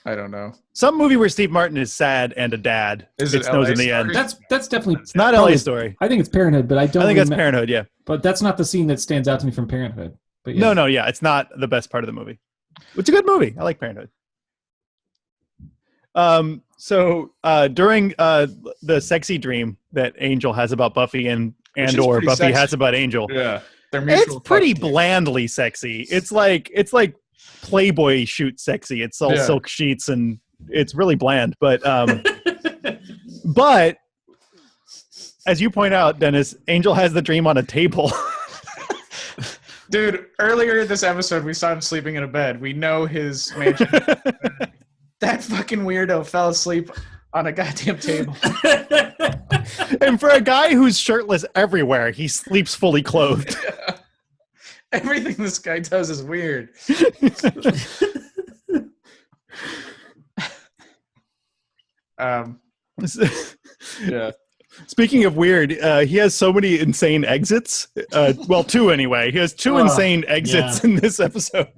[SPEAKER 4] I don't know.
[SPEAKER 2] Some movie where Steve Martin is sad and a dad.
[SPEAKER 4] Is
[SPEAKER 2] it
[SPEAKER 4] it
[SPEAKER 2] snows
[SPEAKER 4] LA
[SPEAKER 2] in the
[SPEAKER 4] Story?
[SPEAKER 2] end.
[SPEAKER 3] That's definitely.
[SPEAKER 2] It's not LA Story.
[SPEAKER 3] I think it's Parenthood, but I don't.
[SPEAKER 2] I think that's Parenthood. Yeah.
[SPEAKER 3] But that's not the scene that stands out to me from Parenthood. But yeah.
[SPEAKER 2] No, yeah, it's not the best part of the movie. It's a good movie. I like Parenthood. So during the sexy dream that Angel has about Buffy and or Buffy
[SPEAKER 4] sexy.
[SPEAKER 2] has about Angel,
[SPEAKER 4] Yeah.
[SPEAKER 2] it's pretty blandly sexy. It's like Playboy shoot sexy. It's all silk sheets and it's really bland. But but as you point out, Dennis, Angel has the dream on a table.
[SPEAKER 4] Dude, earlier this episode, we saw him sleeping in a bed. We know his mansion. That fucking weirdo fell asleep on a goddamn table.
[SPEAKER 2] And for a guy who's shirtless everywhere, he sleeps fully clothed.
[SPEAKER 4] Yeah. Everything this guy does is weird. Yeah.
[SPEAKER 2] Speaking of weird, he has so many insane exits. Well, two anyway. He has two insane exits in this episode.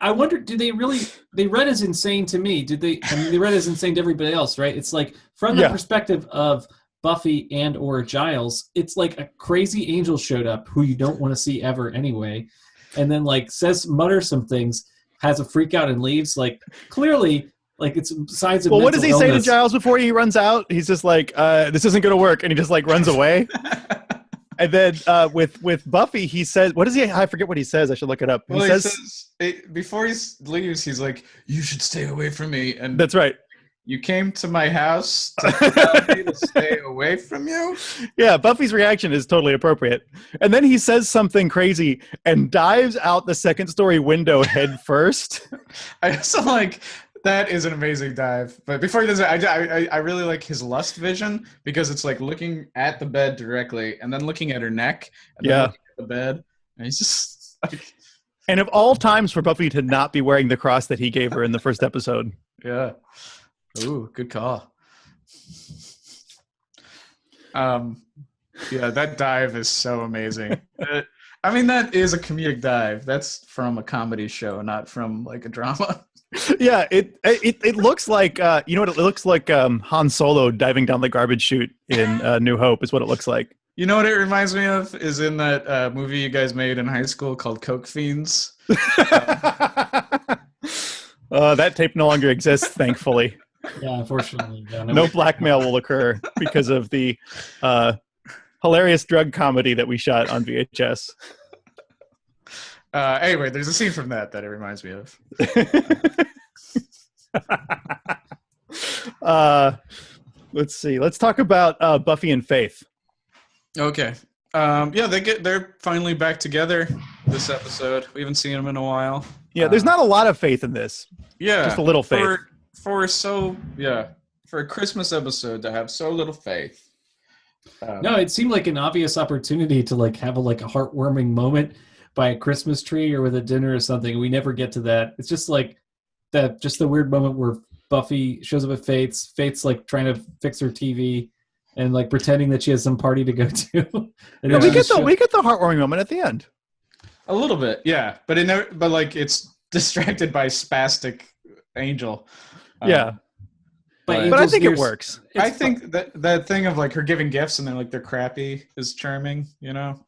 [SPEAKER 3] I wonder, they read as insane to me. They read as insane to everybody else, right? It's like, from the perspective of Buffy and or Giles, it's like a crazy angel showed up who you don't want to see ever anyway. And then like mutters some things, has a freak out and leaves. Like, clearly, like, it's signs of
[SPEAKER 2] what does he
[SPEAKER 3] illness.
[SPEAKER 2] say to Giles before he runs out? He's just like, this isn't going to work. And he just like runs away. And then with Buffy, he says, what does he? I forget what he says. I should look it up.
[SPEAKER 4] Well, he says before he leaves, he's like, "You should stay away from me." And
[SPEAKER 2] that's right.
[SPEAKER 4] You came to my house to tell me to stay away from you?
[SPEAKER 2] Yeah, Buffy's reaction is totally appropriate. And then he says something crazy and dives out the second story window head first.
[SPEAKER 4] I also like, that is an amazing dive. But before he does it, I really like his lust vision, because it's like looking at the bed directly and then looking at her neck and then looking at the bed. And he's just like...
[SPEAKER 2] And of all times for Buffy to not be wearing the cross that he gave her in the first episode.
[SPEAKER 4] Yeah. Ooh, good call. Yeah, that dive is so amazing. I mean, that is a comedic dive. That's from a comedy show, not from like a drama.
[SPEAKER 2] Yeah, it looks like you know what it looks like. Han Solo diving down the garbage chute in New Hope is what it looks like.
[SPEAKER 4] You know what it reminds me of is in that movie you guys made in high school called Coke Fiends.
[SPEAKER 2] That tape no longer exists, thankfully.
[SPEAKER 3] Yeah, unfortunately. Yeah,
[SPEAKER 2] No blackmail will occur because of the hilarious drug comedy that we shot on VHS.
[SPEAKER 4] Anyway, there's a scene from that it reminds me of.
[SPEAKER 2] Let's see. Let's talk about Buffy and Faith.
[SPEAKER 4] Okay. Yeah, they're finally back together this episode. We haven't seen them in a while.
[SPEAKER 2] Yeah, there's not a lot of faith in this.
[SPEAKER 4] Yeah,
[SPEAKER 2] just a little faith.
[SPEAKER 4] For a Christmas episode to have so little faith.
[SPEAKER 3] No, it seemed like an obvious opportunity to like have a heartwarming moment by a Christmas tree or with a dinner or something. We never get to that. It's just like the weird moment where Buffy shows up at Faith's. Faith's like trying to fix her TV and like pretending that she has some party to go to. And
[SPEAKER 2] we get the heartwarming moment at the end.
[SPEAKER 4] A little bit, yeah, but it's distracted by spastic Angel.
[SPEAKER 2] Yeah. But I think it works.
[SPEAKER 4] I think that thing of like her giving gifts and then like they're crappy is charming, you know?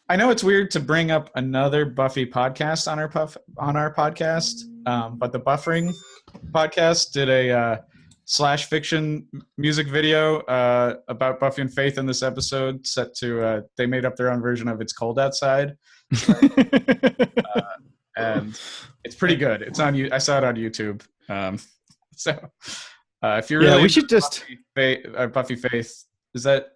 [SPEAKER 4] I know it's weird to bring up another Buffy podcast on our podcast, but the Buffering podcast did a slash fiction music video about Buffy and Faith in this episode set to they made up their own version of It's Cold Outside. And it's pretty good. It's on I saw it on YouTube. So if you're really
[SPEAKER 2] we should just
[SPEAKER 4] Buffy Faith, is that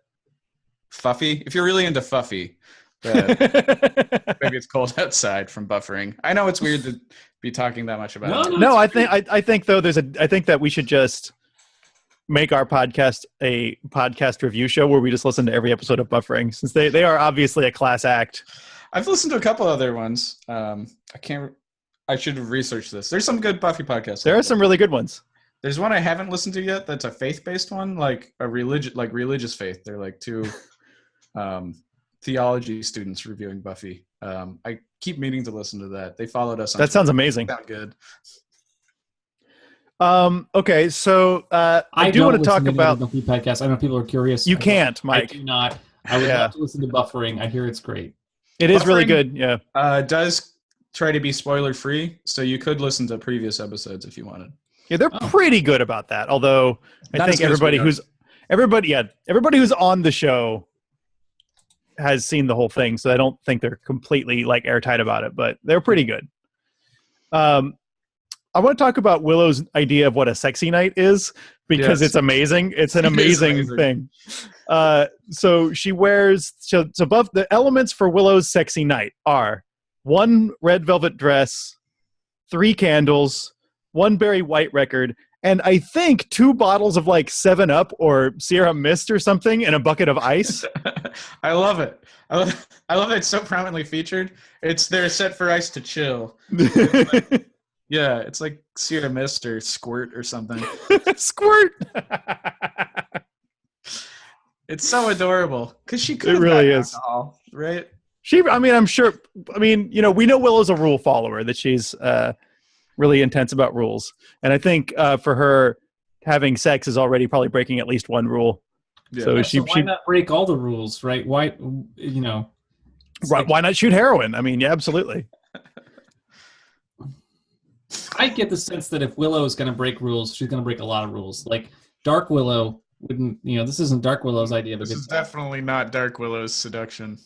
[SPEAKER 4] Fuffy? If you're really into Fuffy, maybe It's Cold Outside from Buffering. I know it's weird to be talking that much about it.
[SPEAKER 2] No, I think though I think that we should just make our podcast a podcast review show where we just listen to every episode of Buffering, since they are obviously a class act.
[SPEAKER 4] I've listened to a couple other ones. I should have researched this. There's some good Buffy podcasts.
[SPEAKER 2] There are some really good ones.
[SPEAKER 4] There's one I haven't listened to yet that's a faith-based one, like a religious faith. They're like two theology students reviewing Buffy. I keep meaning to listen to that. They followed us on
[SPEAKER 2] That sounds amazing.
[SPEAKER 4] Sound good.
[SPEAKER 2] Okay, so I do want to talk about
[SPEAKER 3] Buffy podcast. I know people are curious.
[SPEAKER 2] You can't, Mike.
[SPEAKER 3] I do not. I would love to listen to Buffering. I hear it's great.
[SPEAKER 2] It is really good. Yeah.
[SPEAKER 4] Does try to be spoiler free, so you could listen to previous episodes if you wanted.
[SPEAKER 2] Yeah, they're pretty good about that. Although I think everybody who's on the show has seen the whole thing, so I don't think they're completely like airtight about it, but they're pretty good. I want to talk about Willow's idea of what a sexy night is, because it's amazing. It's an amazing thing. So she wears above the elements for Willow's sexy night are 1 red velvet dress, 3 candles, 1 Barry White record, and I think 2 bottles of like 7-Up or Sierra Mist or something in a bucket of ice.
[SPEAKER 4] I love it. I love that it's so prominently featured. They're set for ice to chill. Yeah, it's like Sierra Mist or Squirt or something.
[SPEAKER 2] Squirt.
[SPEAKER 4] It's so adorable because she could.
[SPEAKER 2] It really is,
[SPEAKER 4] alcohol, right?
[SPEAKER 2] I'm sure. We know Willow's a rule follower, that she's really intense about rules, and I think for her, having sex is already probably breaking at least one rule.
[SPEAKER 4] Yeah.
[SPEAKER 3] So why not break all the rules, right? Why,
[SPEAKER 2] why not shoot heroin? I mean, yeah, absolutely.
[SPEAKER 3] I get the sense that if Willow is going to break rules, she's going to break a lot of rules. Like Dark Willow wouldn't, this isn't Dark Willow's idea.
[SPEAKER 4] This is definitely not Dark Willow's seduction.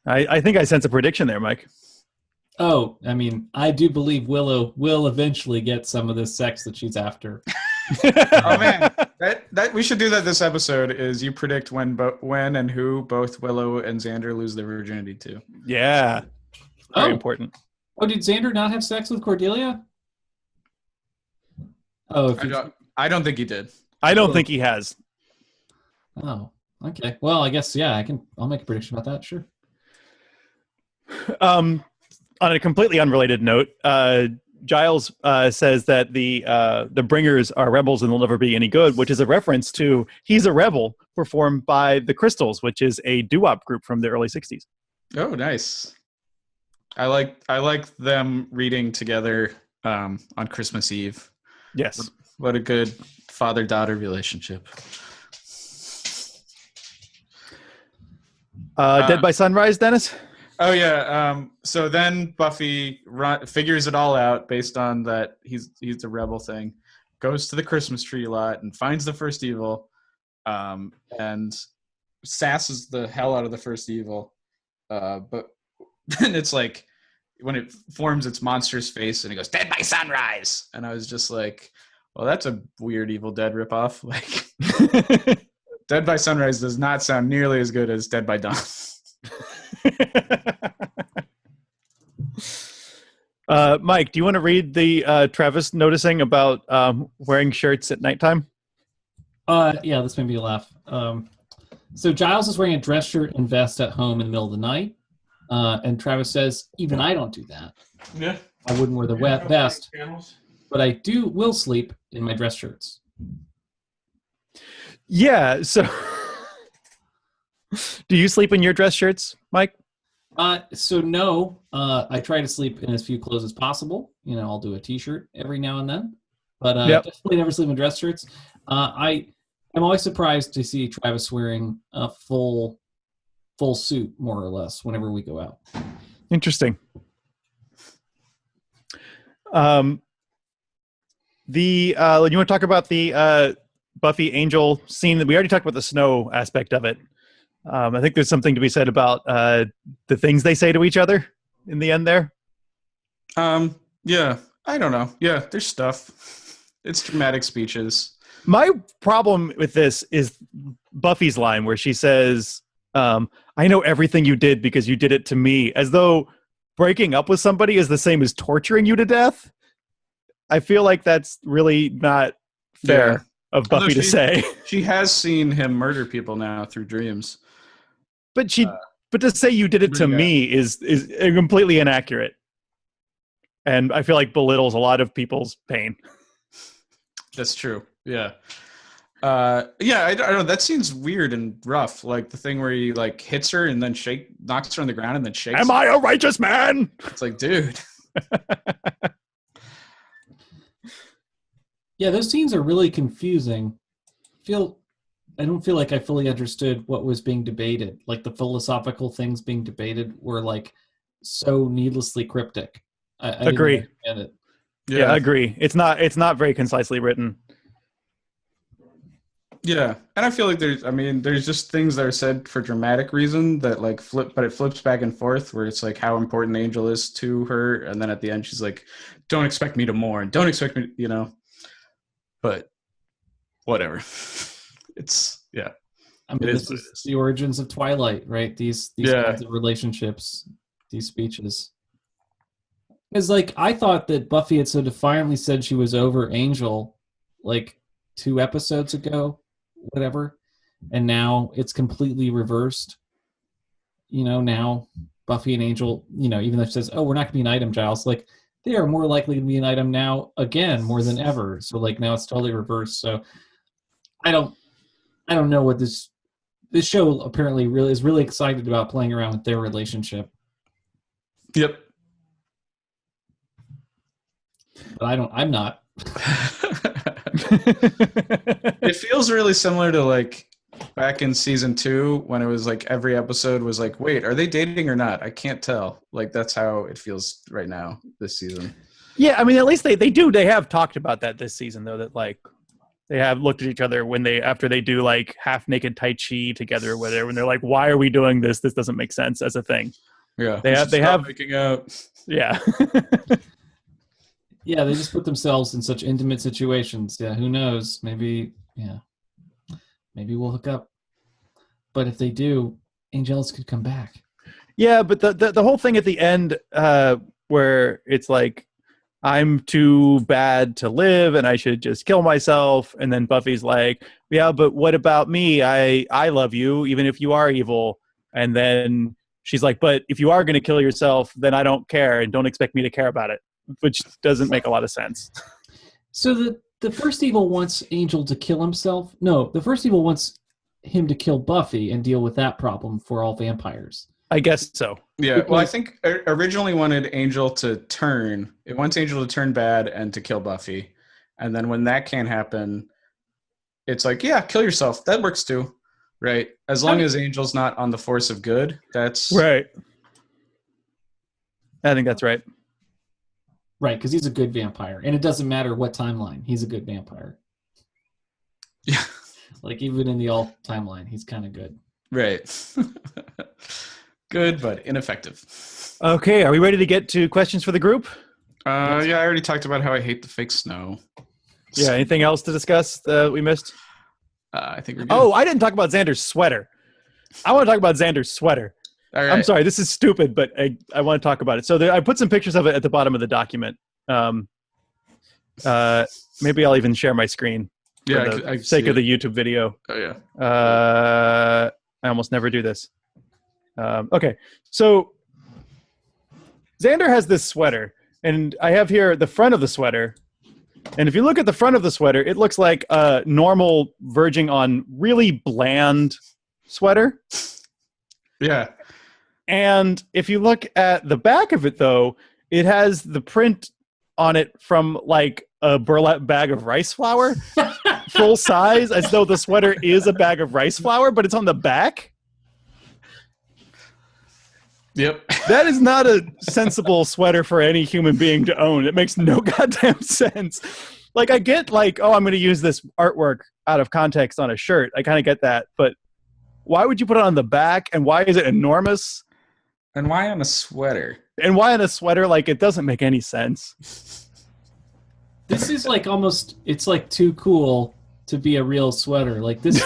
[SPEAKER 2] I think I sense a prediction there, Mike.
[SPEAKER 3] Oh, I mean, I do believe Willow will eventually get some of this sex that she's after.
[SPEAKER 4] Oh man, that we should do that this episode. Is you predict when and who both Willow and Xander lose their virginity to?
[SPEAKER 2] Yeah, very important.
[SPEAKER 3] Oh, did Xander not have sex with Cordelia? Oh,
[SPEAKER 4] I don't think he did.
[SPEAKER 2] I don't think he has.
[SPEAKER 3] Oh, okay. Well, I guess I'll make a prediction about that. Sure.
[SPEAKER 2] On a completely unrelated note, Giles says that the Bringers are rebels and they'll never be any good, which is a reference to He's a Rebel, performed by the Crystals, which is a doo-wop group from the early 60s.
[SPEAKER 4] Oh, nice. I like them reading together on Christmas Eve.
[SPEAKER 2] Yes.
[SPEAKER 4] What a good father-daughter relationship.
[SPEAKER 2] Dead by Sunrise, Dennis?
[SPEAKER 4] Oh yeah. So then Buffy figures it all out based on that he's a rebel thing. Goes to the Christmas tree lot and finds the first evil, and sasses the hell out of the first evil. But then it's like when it forms its monstrous face and it goes "Dead by Sunrise," and I was just like, "Well, that's a weird Evil Dead ripoff." Like, Dead by Sunrise does not sound nearly as good as Dead by Dawn.
[SPEAKER 2] Mike, do you want to read the Travis noticing about wearing shirts at nighttime?
[SPEAKER 3] Yeah, this made me laugh. So Giles is wearing a dress shirt and vest at home in the middle of the night. And Travis says, even I don't do that.
[SPEAKER 4] Yeah.
[SPEAKER 3] I wouldn't wear the vest, but I will sleep in my dress shirts.
[SPEAKER 2] Yeah, so do you sleep in your dress shirts, Mike?
[SPEAKER 3] So no, I try to sleep in as few clothes as possible. I'll do a t-shirt every now and then, but definitely never sleep in dress shirts. I'm always surprised to see Travis wearing a full suit, more or less, whenever we go out.
[SPEAKER 2] Interesting. You want to talk about the Buffy Angel scene? That we already talked about the snow aspect of it. I think there's something to be said about the things they say to each other in the end there.
[SPEAKER 4] Yeah, I don't know. Yeah, there's stuff. It's dramatic speeches.
[SPEAKER 2] My problem with this is Buffy's line where she says, I know everything you did because you did it to me, as though breaking up with somebody is the same as torturing you to death. I feel like that's really not fair of Buffy to say.
[SPEAKER 4] She has seen him murder people now through dreams.
[SPEAKER 2] But but to say you did it to me is completely inaccurate. And I feel like belittles a lot of people's pain.
[SPEAKER 4] That's true. Yeah. I don't know. That seems weird and rough. Like the thing where he like hits her and then knocks her on the ground and then shakes.
[SPEAKER 2] Am I a righteous man?
[SPEAKER 4] It's like, dude.
[SPEAKER 3] Yeah, those scenes are really confusing. I don't feel like I fully understood what was being debated. Like the philosophical things being debated were like so needlessly cryptic. I
[SPEAKER 2] agree.
[SPEAKER 3] Didn't understand it.
[SPEAKER 2] Yeah, I agree. It's not very concisely written.
[SPEAKER 4] Yeah, and I feel like there's just things that are said for dramatic reason that like but it flips back and forth where it's like how important Angel is to her, and then at the end she's like, "Don't expect me to mourn. Don't expect me," But whatever. It's
[SPEAKER 3] this is the origins of Twilight, right? These kinds of relationships, these speeches. Because like I thought that Buffy had so defiantly said she was over Angel like 2 episodes ago, whatever, and now it's completely reversed. Now Buffy and Angel, even though she says, "Oh, we're not going to be an item, Giles," like they are more likely to be an item now again more than ever. So like now it's totally reversed. So I don't know what this show apparently is really excited about playing around with their relationship.
[SPEAKER 4] Yep.
[SPEAKER 3] But I'm not.
[SPEAKER 4] It feels really similar to like back in season 2 when it was like every episode was like, wait, are they dating or not? I can't tell. Like that's how it feels right now this season.
[SPEAKER 2] Yeah, I mean, at least they do. They have talked about that this season though, that like they have looked at each other after they do like half naked Tai Chi together or whatever, and they're like, why are we doing this? This doesn't make sense as a thing.
[SPEAKER 4] Yeah.
[SPEAKER 2] They have
[SPEAKER 4] making out.
[SPEAKER 2] Yeah.
[SPEAKER 3] Yeah, they just put themselves in such intimate situations. Yeah, who knows? Maybe we'll hook up. But if they do, Angelus could come back.
[SPEAKER 2] Yeah, but the whole thing at the end where it's like, I'm too bad to live and I should just kill myself. And then Buffy's like, yeah, but what about me? I love you, even if you are evil. And then she's like, but if you are going to kill yourself, then I don't care and don't expect me to care about it, which doesn't make a lot of sense.
[SPEAKER 3] So the first evil wants Angel to kill himself? No, the first evil wants him to kill Buffy and deal with that problem for all vampires.
[SPEAKER 2] I guess so.
[SPEAKER 4] Yeah, well, I think originally wanted Angel to turn. It wants Angel to turn bad and to kill Buffy. And then when that can't happen, it's like, yeah, kill yourself. That works too. Right. As long as Angel's not on the force of good, that's
[SPEAKER 2] Right. I think that's right.
[SPEAKER 3] Right, because he's a good vampire. And it doesn't matter what timeline. He's a good vampire.
[SPEAKER 4] Yeah.
[SPEAKER 3] Like, even in the alt timeline, he's kind of good.
[SPEAKER 4] Right. Good, but ineffective.
[SPEAKER 2] Okay, are we ready to get to questions for the group?
[SPEAKER 4] Yeah, I already talked about how I hate the fake snow.
[SPEAKER 2] Yeah, anything else to discuss that we missed?
[SPEAKER 4] I think we're good.
[SPEAKER 2] Oh, I didn't talk about Xander's sweater. I want to talk about Xander's sweater.
[SPEAKER 4] All right.
[SPEAKER 2] I'm sorry, this is stupid, but I want to talk about it. So I put some pictures of it at the bottom of the document. Maybe I'll even share my screen for the sake of the YouTube video.
[SPEAKER 4] Oh, yeah.
[SPEAKER 2] I almost never do this. Okay, so Xander has this sweater, and I have here the front of the sweater. And if you look at the front of the sweater, it looks like a normal verging on really bland sweater.
[SPEAKER 4] Yeah.
[SPEAKER 2] And if you look at the back of it, though, it has the print on it from like a burlap bag of rice flour, full size, as though the sweater is a bag of rice flour, but it's on the back.
[SPEAKER 4] Yep.
[SPEAKER 2] That is not a sensible sweater for any human being to own. It makes no goddamn sense. Like, I get like, oh, I'm going to use this artwork out of context on a shirt. I kind of get that. But why would you put it on the back? And why is it enormous?
[SPEAKER 4] And why on a sweater?
[SPEAKER 2] And why on a sweater? Like, it doesn't make any sense.
[SPEAKER 3] This is like almost, it's like too cool to be a real sweater. Like this,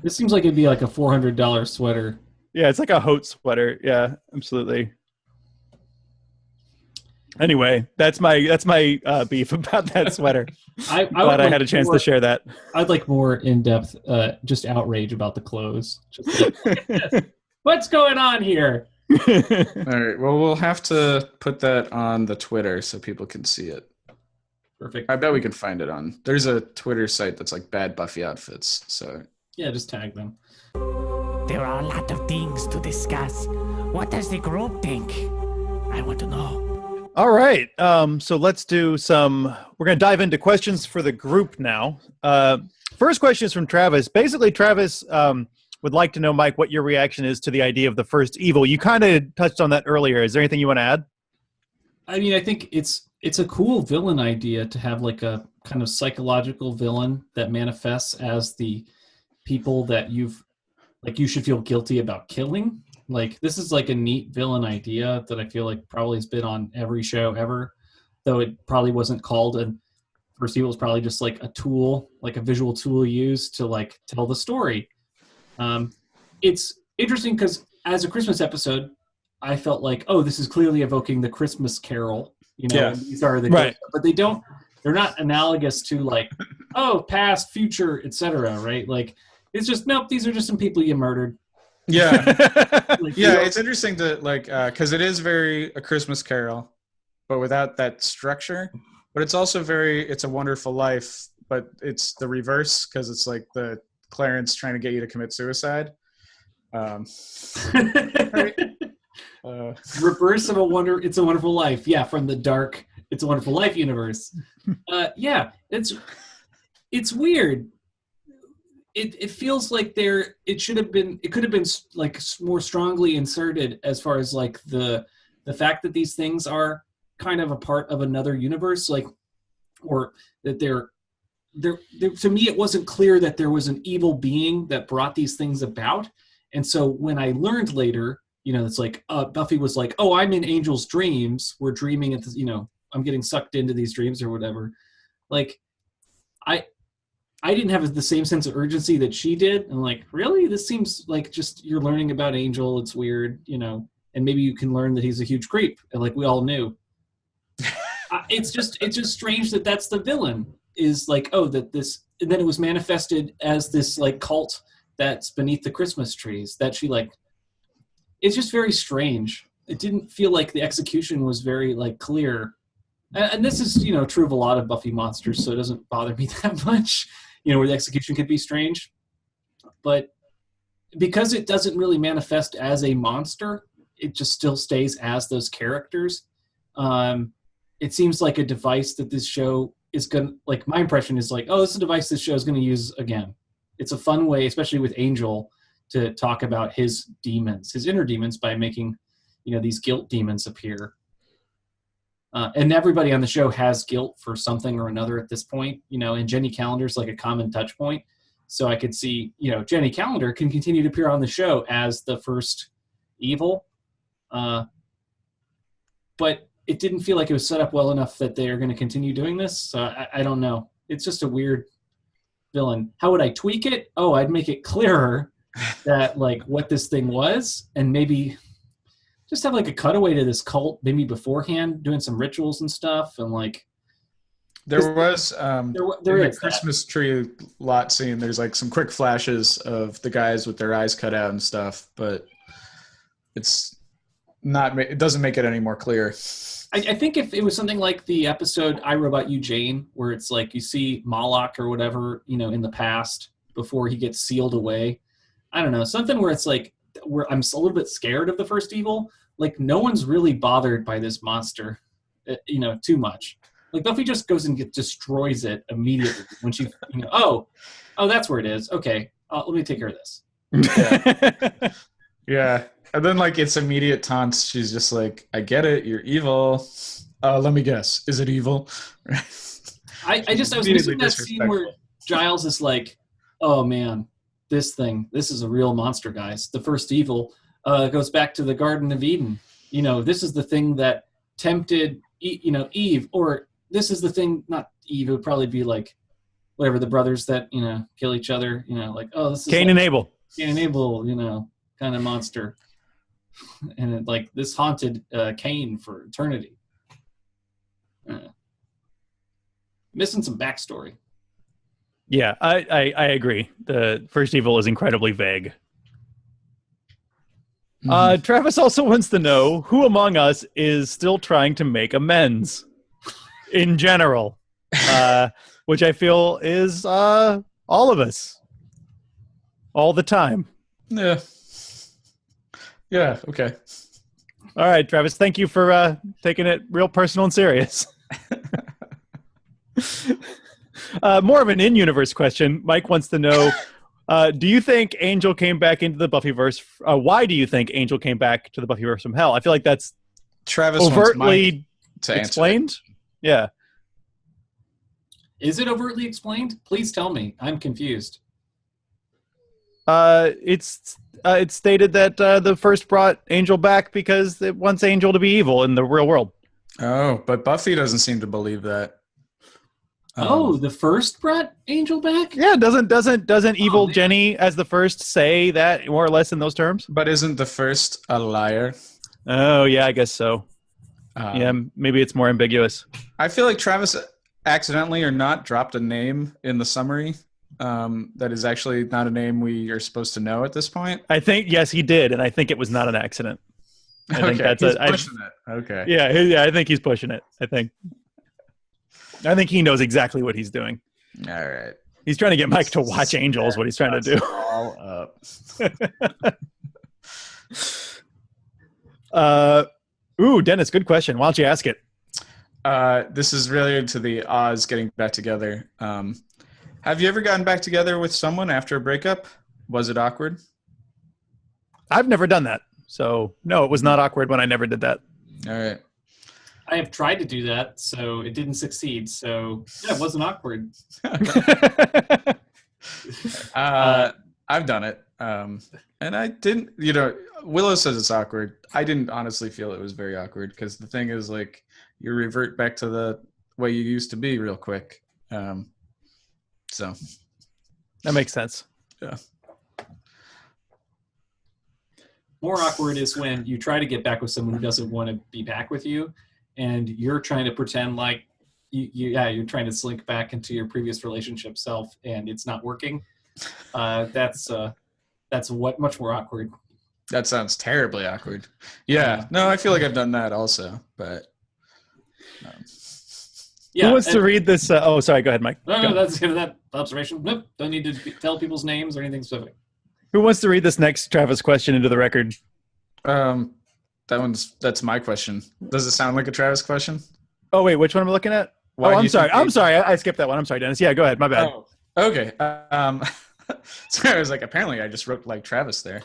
[SPEAKER 3] this seems like it'd be like a $400 sweater.
[SPEAKER 2] Yeah, it's like a Haute sweater. Yeah, absolutely. Anyway, that's my beef about that sweater. Glad I had a chance to share that.
[SPEAKER 3] I'd like more in-depth, just outrage about the clothes. Just like, what's going on here?
[SPEAKER 4] All right. Well, we'll have to put that on the Twitter so people can see it.
[SPEAKER 3] Perfect.
[SPEAKER 4] I bet we can find it on. There's a Twitter site that's like Bad Buffy Outfits. So
[SPEAKER 3] yeah, just tag them.
[SPEAKER 5] There are a lot of things to discuss. What does the group think? I want to know.
[SPEAKER 2] All right. So let's do some. We're going to dive into questions for the group now. First question is from Travis. Basically, Travis would like to know, Mike, what your reaction is to the idea of the first evil. You kind of touched on that earlier. Is there anything you want to add?
[SPEAKER 3] I mean, I think it's a cool villain idea to have like a kind of psychological villain that manifests as the people that you should feel guilty about killing. Like, this is like a neat villain idea that I feel like probably has been on every show ever, though it probably wasn't called. And First Evil was probably just like a tool, like a visual tool used to like tell the story. It's interesting because as a Christmas episode, I felt like, oh, this is clearly evoking the Christmas Carol. You know, these are the
[SPEAKER 2] right.
[SPEAKER 3] But they're not analogous to like, oh, past, future, etc. Right? Like, it's just, nope, these are just some people you murdered.
[SPEAKER 4] yeah.
[SPEAKER 3] Like,
[SPEAKER 4] Yeah, it's interesting to like because it is very A Christmas Carol, but without that structure. But it's also It's a Wonderful Life, but it's the reverse because it's like the Clarence trying to get you to commit suicide. Right?
[SPEAKER 3] Reverse of It's a Wonderful Life. Yeah, from the dark It's a Wonderful Life universe. Yeah, it's weird. It feels like it could have been like more strongly inserted as far as like the fact that these things are kind of a part of another universe, like, or that they're to me it wasn't clear that there was an evil being that brought these things about. And so when I learned later, you know, it's like Buffy was like, oh, I'm in Angel's dreams, we're dreaming at this, you know, I'm getting sucked into these dreams or whatever. Like, I didn't have the same sense of urgency that she did. And like, really? This seems like just you're learning about Angel. It's weird, you know, and maybe you can learn that he's a huge creep. And like we all knew. It's just strange that that's the villain is like, oh, that this, and then it was manifested as this like cult that's beneath the Christmas trees that she like, it's just very strange. It didn't feel like the execution was very like clear. And this is, you know, true of a lot of Buffy monsters, so it doesn't bother me that much, you know, where the execution could be strange. But because it doesn't really manifest as a monster, it just still stays as those characters. It seems like a device that this show is going to, like, my impression is like, oh, this is a device this show is going to use again. it's a fun way, especially with Angel, to talk about his demons, his inner demons, by making, these guilt demons appear. And everybody on the show has guilt for something or another at this point, and Jenny Calendar's like a common touch point. So I could see, Jenny Calendar can continue to appear on the show as the first evil. But it didn't feel like it was set up well enough that they are going to continue doing this. So I don't know. It's just a weird villain. How would I tweak it? Oh, I'd make it clearer that like what this thing was, and maybe just have like a cutaway to this cult maybe beforehand, doing some rituals and stuff, and like
[SPEAKER 4] there was
[SPEAKER 3] there
[SPEAKER 4] in
[SPEAKER 3] is
[SPEAKER 4] the Christmas tree lot scene. There's like some quick flashes of the guys with their eyes cut out and stuff, but it doesn't make it any more clear.
[SPEAKER 3] I think if it was something like the episode I, Robot You, Jane, where it's like you see Moloch or whatever, in the past before he gets sealed away. I don't know, something where it's like, where I'm a little bit scared of the first evil. Like no one's really bothered by this monster, too much. Like Buffy just goes and destroys it immediately when she, oh, that's where it is. Okay, let me take care of this.
[SPEAKER 4] Yeah. Yeah. And then like it's immediate taunts. She's just like, I get it. You're evil. Let me guess. Is it evil?
[SPEAKER 3] I was missing that scene where Giles is like, oh man, this is a real monster, guys. The first evil goes back to the Garden of Eden. This is the thing that tempted, Eve, or this is the thing, not Eve, it would probably be like, whatever, the brothers that, kill each other, like, oh, this is
[SPEAKER 2] Cain and Abel.
[SPEAKER 3] Cain and Abel, kind of monster. And it, like, this haunted Cain for eternity. Missing some backstory.
[SPEAKER 2] Yeah, I agree. The first evil is incredibly vague. Travis also wants to know who among us is still trying to make amends in general, which I feel is all of us, all the time.
[SPEAKER 4] Yeah. Yeah, okay.
[SPEAKER 2] All right, Travis, thank you for taking it real personal and serious. More of an in-universe question. Mike wants to know, do you think Angel came back into the Buffyverse? Why do you think Angel came back to the Buffyverse from hell? I feel like that's
[SPEAKER 4] Travis
[SPEAKER 2] overtly
[SPEAKER 4] to
[SPEAKER 2] explained. Yeah.
[SPEAKER 3] Is it overtly explained? Please tell me. I'm confused.
[SPEAKER 2] It's stated that the first brought Angel back because it wants Angel to be evil in the real world.
[SPEAKER 4] Oh, but Buffy doesn't seem to believe that.
[SPEAKER 3] The first brought Angel back?
[SPEAKER 2] Yeah, doesn't evil Jenny as the first say that more or less in those terms?
[SPEAKER 4] But isn't the first a liar?
[SPEAKER 2] Oh, yeah, I guess so. Yeah, maybe it's more ambiguous.
[SPEAKER 4] I feel like Travis accidentally or not dropped a name in the summary that is actually not a name we are supposed to know at this point.
[SPEAKER 2] I think, yes, he did, and I think it was not an accident. I think that's
[SPEAKER 4] pushing it. Okay.
[SPEAKER 2] Yeah, I think he's pushing it. I think he knows exactly what he's doing.
[SPEAKER 4] All right.
[SPEAKER 2] He's trying to get Mike to watch Angel is what he's trying to do.
[SPEAKER 4] All up.
[SPEAKER 2] Dennis, good question. Why don't you ask it?
[SPEAKER 4] This is related to the Oz getting back together. Have you ever gotten back together with someone after a breakup? Was it awkward?
[SPEAKER 2] I've never done that. So, no, it was not awkward when I never did that.
[SPEAKER 4] All right.
[SPEAKER 3] I have tried to do that, so it didn't succeed. So, yeah, it wasn't awkward.
[SPEAKER 4] I've done it. And I didn't, Willow says it's awkward. I didn't honestly feel it was very awkward because the thing is, like, you revert back to the way you used to be real quick. So.
[SPEAKER 2] That makes sense.
[SPEAKER 4] Yeah.
[SPEAKER 3] More awkward is when you try to get back with someone who doesn't want to be back with you, and you're trying to pretend like you're trying to slink back into your previous relationship self, and it's not working. That's much more awkward.
[SPEAKER 4] That sounds terribly awkward. Yeah. No, I feel like I've done that also, but.
[SPEAKER 2] Who wants to read this? Sorry. Go ahead, Mike.
[SPEAKER 3] No, that's that observation. Nope. Don't need to tell people's names or anything specific.
[SPEAKER 2] Who wants to read this next Travis question into the record?
[SPEAKER 4] That's my question. Does it sound like a Travis question?
[SPEAKER 2] Oh, wait, which one am I looking at? I'm sorry. I skipped that one. I'm sorry, Dennis. Yeah, go ahead. My bad.
[SPEAKER 4] Oh, okay. So I was like, apparently I just wrote like Travis there.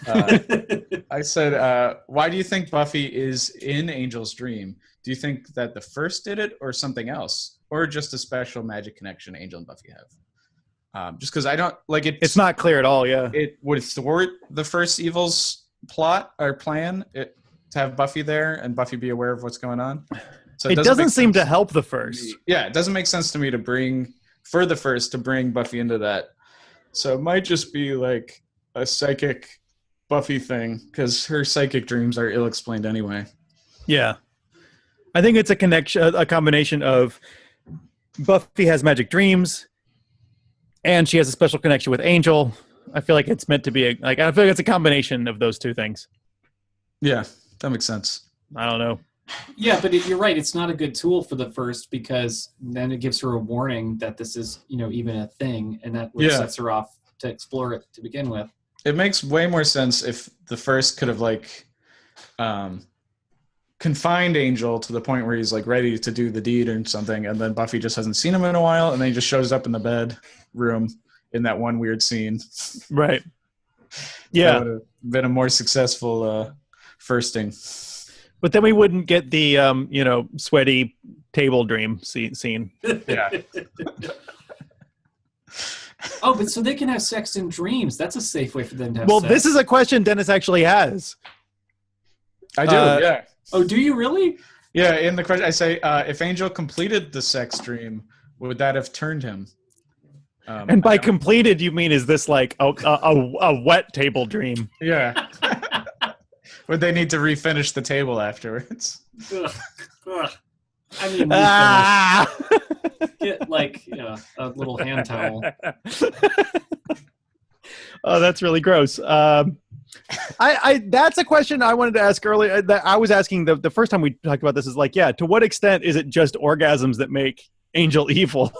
[SPEAKER 4] I said, why do you think Buffy is in Angel's dream? Do you think that the first did it or something else? Or just a special magic connection Angel and Buffy have? Just because I don't like it.
[SPEAKER 2] It's not clear at all. Yeah.
[SPEAKER 4] It would thwart the first evil's plot or plan to have Buffy there and Buffy be aware of what's going on. So
[SPEAKER 2] it doesn't seem to help the first.
[SPEAKER 4] Yeah, it doesn't make sense to me to bring Buffy into that. So it might just be like a psychic Buffy thing because her psychic dreams are ill-explained anyway.
[SPEAKER 2] Yeah. I think it's a combination of Buffy has magic dreams and she has a special connection with Angel. I feel like it's meant to be I feel like it's a combination of those two things.
[SPEAKER 4] Yeah, that makes sense.
[SPEAKER 2] I don't know.
[SPEAKER 3] Yeah, but you're right. It's not a good tool for the first because then it gives her a warning that this is, even a thing, and that sets her off to explore it to begin with.
[SPEAKER 4] It makes way more sense if the first could have confined Angel to the point where he's like ready to do the deed or something, and then Buffy just hasn't seen him in a while, and then he just shows up in the bedroom in that one weird scene.
[SPEAKER 2] Right. Yeah.
[SPEAKER 4] That would have been a more successful firsting.
[SPEAKER 2] But then we wouldn't get the sweaty table dream scene.
[SPEAKER 4] Yeah.
[SPEAKER 3] Oh, but so they can have sex in dreams. That's a safe way for them to have
[SPEAKER 2] Well,
[SPEAKER 3] sex.
[SPEAKER 2] this is a question Dennis actually has.
[SPEAKER 4] I do, yeah.
[SPEAKER 3] Oh, do you really?
[SPEAKER 4] Yeah, in the question I say, if Angel completed the sex dream, would that have turned him?
[SPEAKER 2] And by completed, you mean is this like a wet table dream?
[SPEAKER 4] Yeah. Would they need to refinish the table afterwards?
[SPEAKER 3] Ugh. I mean, get like a little hand towel.
[SPEAKER 2] Oh, that's really gross. I that's a question I wanted to ask earlier. That I was asking the first time we talked about this is like, to what extent is it just orgasms that make Angel evil?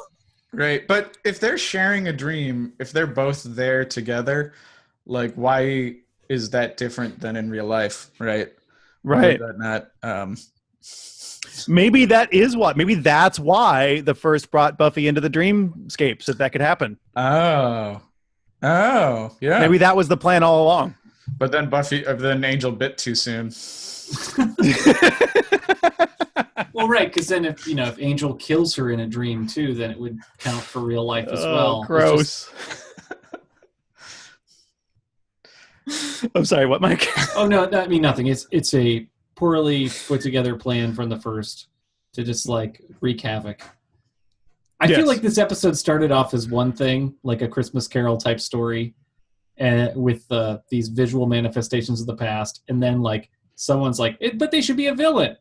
[SPEAKER 4] Right, but if they're sharing a dream, if they're both there together, like why is that different than in real life, right?
[SPEAKER 2] Right. Maybe that's why the first brought Buffy into the dreamscapes, that could happen.
[SPEAKER 4] Oh, yeah.
[SPEAKER 2] Maybe that was the plan all along.
[SPEAKER 4] But then Angel bit too soon.
[SPEAKER 3] Well, right, because then if Angel kills her in a dream too, then it would count for real life as well.
[SPEAKER 2] Gross. I'm sorry, what, Mike?
[SPEAKER 3] Oh no, I mean nothing. It's a poorly put together plan from the first to just like wreak havoc. I feel like this episode started off as one thing, like a Christmas Carol type story, and with these visual manifestations of the past, and then like someone's like, but they should be a villain,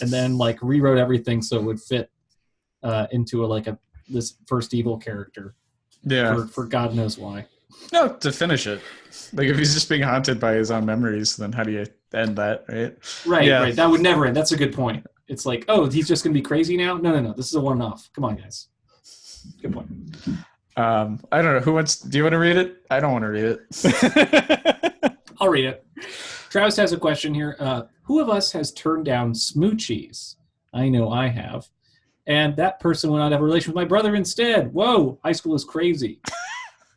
[SPEAKER 3] and then like rewrote everything so it would fit into this first evil character.
[SPEAKER 4] Yeah,
[SPEAKER 3] for God knows why.
[SPEAKER 4] No, to finish it. Like if he's just being haunted by his own memories, then how do you end that, right?
[SPEAKER 3] Right. That would never end. That's a good point. It's like, oh, he's just going to be crazy now? No. This is a one-off. Come on, guys. Good point.
[SPEAKER 4] I don't know. Do you want to read it? I don't want to read it.
[SPEAKER 3] I'll read it. Travis has a question here. Who of us has turned down smoochies? I know I have. And that person went on to have a relation with my brother instead. Whoa, high school is crazy.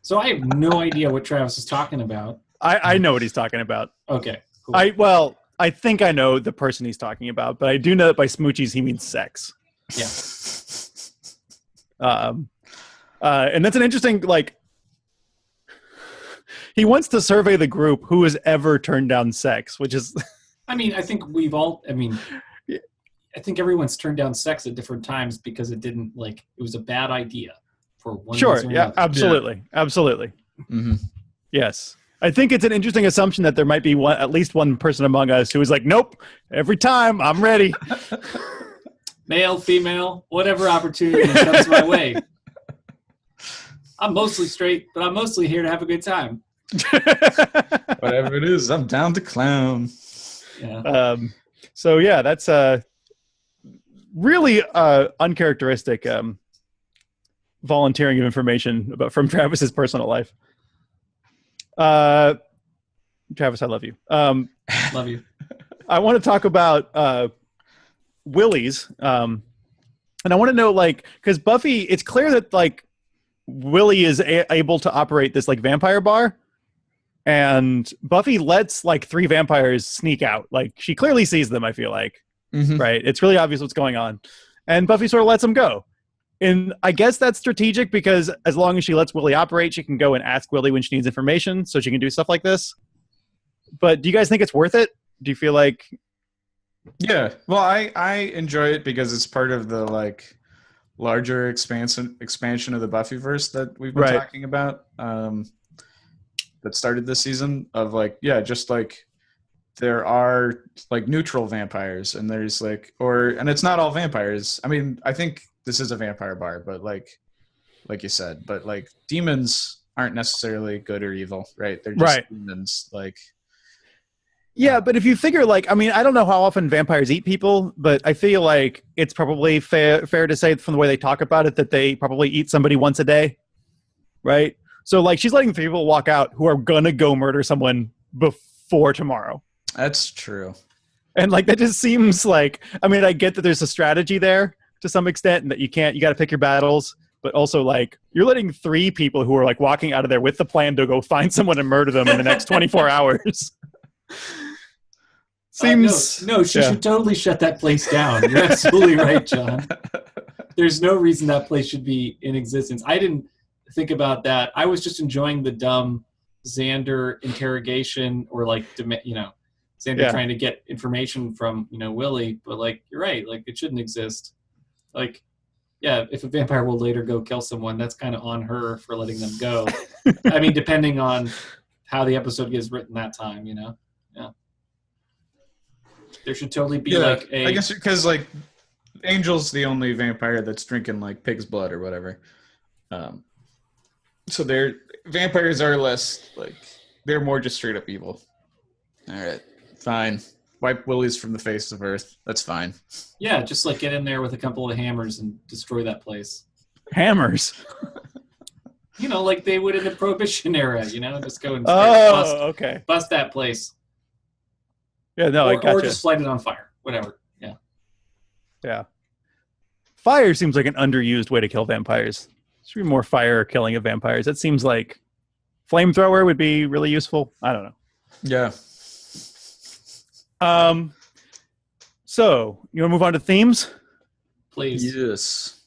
[SPEAKER 3] So I have no idea what Travis is talking about.
[SPEAKER 2] I know what he's talking about.
[SPEAKER 3] Okay, cool.
[SPEAKER 2] I think I know the person he's talking about, but I do know that by smoochies he means sex.
[SPEAKER 3] Yeah.
[SPEAKER 2] And that's an interesting, he wants to survey the group who has ever turned down sex, which is...
[SPEAKER 3] I think everyone's turned down sex at different times because it was a bad idea for one reason or another.
[SPEAKER 2] Absolutely.
[SPEAKER 4] Mm-hmm.
[SPEAKER 2] Yes. I think it's an interesting assumption that there might be at least one person among us who is like, nope, every time, I'm ready.
[SPEAKER 3] Male, female, whatever opportunity comes my way. I'm mostly straight, but I'm mostly here to have a good time.
[SPEAKER 4] Whatever it is, I'm down to clown.
[SPEAKER 3] Yeah.
[SPEAKER 2] So yeah, that's really uncharacteristic volunteering of information from Travis's personal life. Travis, I love you.
[SPEAKER 3] Love you.
[SPEAKER 2] I want to talk about Willie's, and I want to know, because Buffy, it's clear that Willie is able to operate this like vampire bar, and Buffy lets like 3 vampires sneak out. Like she clearly sees them, I feel like.
[SPEAKER 4] Mhm.
[SPEAKER 2] Right? It's really obvious what's going on. And Buffy sort of lets them go. And I guess that's strategic because as long as she lets Willie operate, she can go and ask Willie when she needs information, so she can do stuff like this. But do you guys think it's worth it? Do you feel like...
[SPEAKER 4] Yeah. Well, I enjoy it because it's part of the like larger expansion of the Buffyverse that we've been
[SPEAKER 2] Right.
[SPEAKER 4] talking about. That started this season of like, yeah, just like there are like neutral vampires and there's like, and it's not all vampires. I mean, I think this is a vampire bar, but like you said, but like demons aren't necessarily good or evil, right? They're just
[SPEAKER 2] Right.
[SPEAKER 4] demons. Like,
[SPEAKER 2] Yeah, but if you figure like, I mean, I don't know how often vampires eat people, but I feel like it's probably fair to say from the way they talk about it that they probably eat somebody once a day, right? So like she's letting 3 people walk out who are gonna go murder someone before tomorrow.
[SPEAKER 4] that's true.
[SPEAKER 2] And like that just seems like, I mean, I get that there's a strategy there to some extent and that you got to pick your battles, but also like you're letting 3 people who are like walking out of there with the plan to go find someone and murder them in the next 24 hours. Seems
[SPEAKER 3] no, she should totally shut that place down. You're absolutely right, John. There's no reason that place should be in existence. I didn't think about that. I was just enjoying the dumb Xander interrogation or like, Xander trying to get information from, Willie, but like, you're right. Like it shouldn't exist. Like, yeah, if a vampire will later go kill someone, that's kind of on her for letting them go. I mean, depending on how the episode gets written that time, Yeah. There should totally be like
[SPEAKER 4] I guess because like Angel's the only vampire that's drinking like pig's blood or whatever. So vampires are less like they're more just straight up evil. All right, fine. Wipe Willies from the face of Earth. That's fine.
[SPEAKER 3] Yeah, just like get in there with a couple of hammers and destroy that place.
[SPEAKER 2] hammers.
[SPEAKER 3] Like they would in the Prohibition era. Just go and bust that place.
[SPEAKER 2] Yeah, no, I gotcha.
[SPEAKER 3] Or just light it on fire. Whatever. Yeah.
[SPEAKER 2] Yeah. Fire seems like an underused way to kill vampires. Should be more fire killing of vampires. It seems like flamethrower would be really useful. I don't know.
[SPEAKER 4] Yeah.
[SPEAKER 2] So you want to move on to themes?
[SPEAKER 3] Please.
[SPEAKER 4] Yes.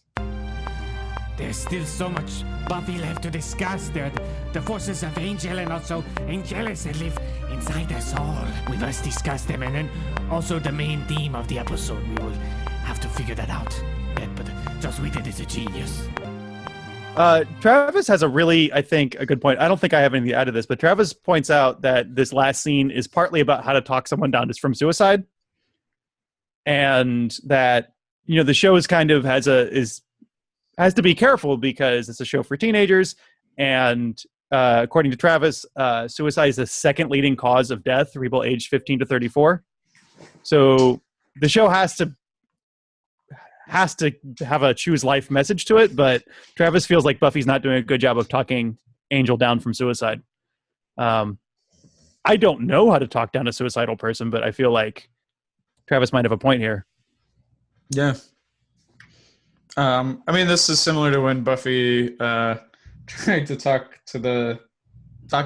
[SPEAKER 5] There's still so much Buffy left to discuss. There are the forces of Angel and also Angelus that live inside us all. We must discuss them, and then also the main theme of the episode. We will have to figure that out. But Joss Whedon is a genius.
[SPEAKER 2] Travis has a really, I think, a good point. I don't think I have anything to add to this, but Travis points out that this last scene is partly about how to talk someone down from suicide, and that the show is kind of has to be careful because it's a show for teenagers, and according to Travis, suicide is the second leading cause of death for people aged 15 to 34. So the show has to have a choose life message to it, but Travis feels like Buffy's not doing a good job of talking Angel down from suicide. I don't know how to talk down a suicidal person, but I feel like Travis might have a point here.
[SPEAKER 4] Yeah. I mean, this is similar to when Buffy tried to talk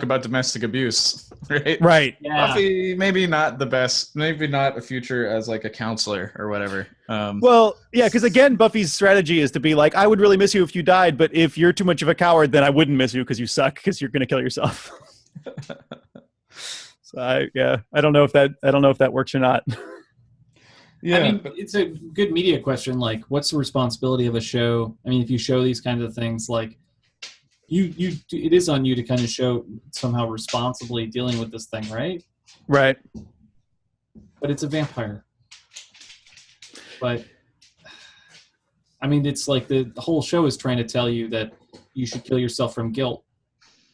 [SPEAKER 4] about domestic abuse, right?
[SPEAKER 2] Right.
[SPEAKER 3] Yeah.
[SPEAKER 4] Buffy, maybe not the best, maybe not a future as like a counselor or whatever.
[SPEAKER 2] Well, yeah, because again, Buffy's strategy is to be like, I would really miss you if you died, but if you're too much of a coward, then I wouldn't miss you because you suck because you're going to kill yourself. So I don't know if that works or not.
[SPEAKER 4] Yeah,
[SPEAKER 3] I mean, it's a good media question. Like, what's the responsibility of a show? I mean, if you show these kinds of things, like, it is on you to kind of show somehow responsibly dealing with this thing, right?
[SPEAKER 2] Right.
[SPEAKER 3] But it's a vampire. But I mean, it's like the whole show is trying to tell you that you should kill yourself from guilt,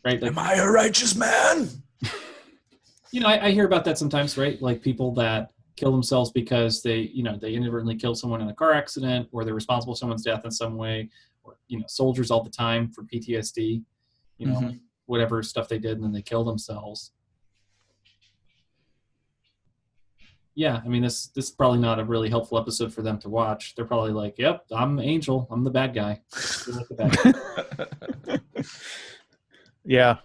[SPEAKER 3] right? Like,
[SPEAKER 4] am I a righteous man?
[SPEAKER 3] I hear about that sometimes, right? Like people that kill themselves because they inadvertently killed someone in a car accident, or they're responsible for someone's death in some way, or soldiers all the time for PTSD, whatever stuff they did, and then they kill themselves. yeah, I mean, this is probably not a really helpful episode for them to watch. They're probably like, "Yep, I'm Angel. I'm the bad guy." You're like the bad guy.
[SPEAKER 2] Yeah.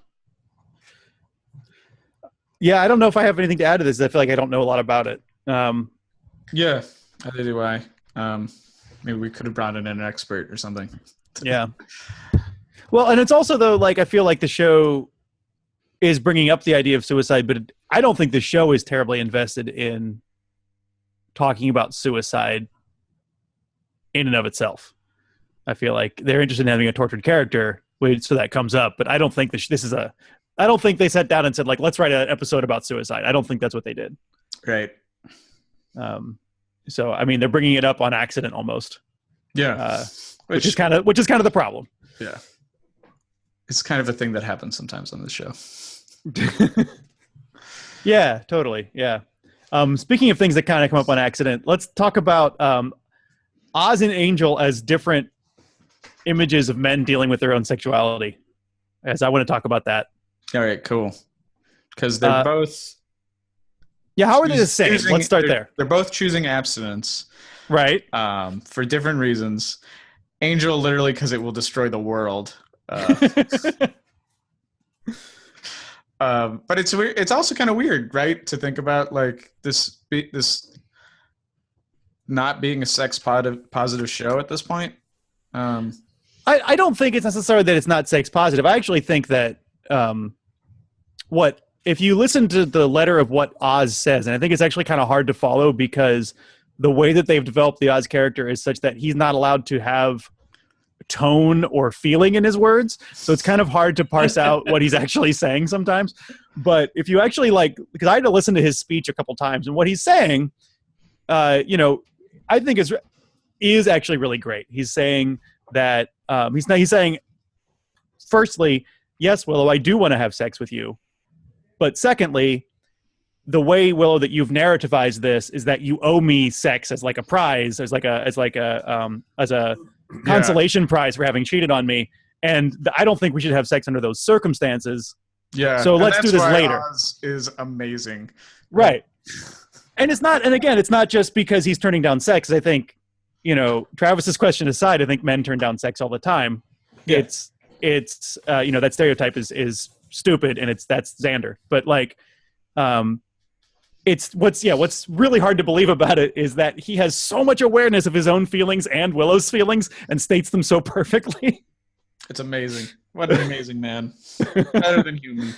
[SPEAKER 2] Yeah, I don't know if I have anything to add to this. I feel like I don't know a lot about it.
[SPEAKER 4] Yeah, neither do I. Maybe we could have brought in an expert or something.
[SPEAKER 2] Yeah. Well, and it's also, though, like, I feel like the show is bringing up the idea of suicide, but I don't think the show is terribly invested in talking about suicide in and of itself. I feel like they're interested in having a tortured character, so that comes up. But I don't think I don't think they sat down and said, like, let's write an episode about suicide. I don't think that's what they did.
[SPEAKER 4] Right.
[SPEAKER 2] So, I mean, they're bringing it up on accident almost.
[SPEAKER 4] Yeah.
[SPEAKER 2] Which is kind of the problem.
[SPEAKER 4] Yeah. It's kind of a thing that happens sometimes on this show.
[SPEAKER 2] Yeah, totally. Yeah. Speaking of things that kind of come up on accident, let's talk about Oz and Angel as different images of men dealing with their own sexuality. As I want to talk about that.
[SPEAKER 4] All right, cool. Because they're both...
[SPEAKER 2] Yeah, how are they the same? Let's start there.
[SPEAKER 4] They're both choosing abstinence.
[SPEAKER 2] Right.
[SPEAKER 4] For different reasons. Angel, literally, because it will destroy the world. But it's weird. It's also kind of weird, right, to think about like this not being a sex positive show at this point.
[SPEAKER 2] I don't think it's necessarily that it's not sex positive. I actually think that if you listen to the letter of what Oz says, and I think it's actually kind of hard to follow because the way that they've developed the Oz character is such that he's not allowed to have tone or feeling in his words. So it's kind of hard to parse out what he's actually saying sometimes. But if you actually because I had to listen to his speech a couple times, and what he's saying, I think is actually really great. He's saying that he's saying, firstly, yes, Willow, I do want to have sex with you. But secondly, the way, Willow, that you've narrativized this is that you owe me sex as like a prize, as a consolation prize for having cheated on me. And I don't think we should have sex under those circumstances.
[SPEAKER 4] Yeah.
[SPEAKER 2] So let's do this later.
[SPEAKER 4] Oz is amazing.
[SPEAKER 2] Right. And it's not just because he's turning down sex. I think, Travis's question aside, I think men turn down sex all the time. Yeah. It's that stereotype is stupid, and that's Xander. But it's what's really hard to believe about it is that he has so much awareness of his own feelings and Willow's feelings and states them so perfectly.
[SPEAKER 4] It's amazing. What an amazing man. Better than human.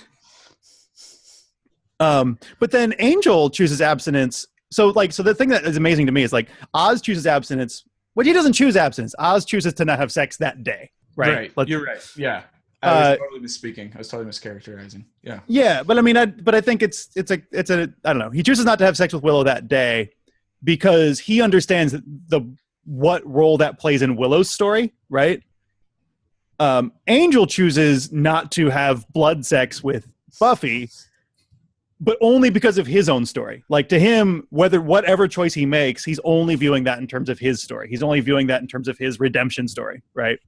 [SPEAKER 2] But then Angel chooses abstinence. So the thing that is amazing to me is Oz chooses abstinence. Well, he doesn't choose abstinence. Oz chooses to not have sex that day. Right.
[SPEAKER 4] You're right. Yeah. I was totally misspeaking. I was totally mischaracterizing. Yeah.
[SPEAKER 2] Yeah, but I mean, I think it's a I don't know. He chooses not to have sex with Willow that day because he understands what role that plays in Willow's story, right? Angel chooses not to have blood sex with Buffy, but only because of his own story. Like, to him, whatever choice he makes, he's only viewing that in terms of his story. He's only viewing that in terms of his redemption story, right?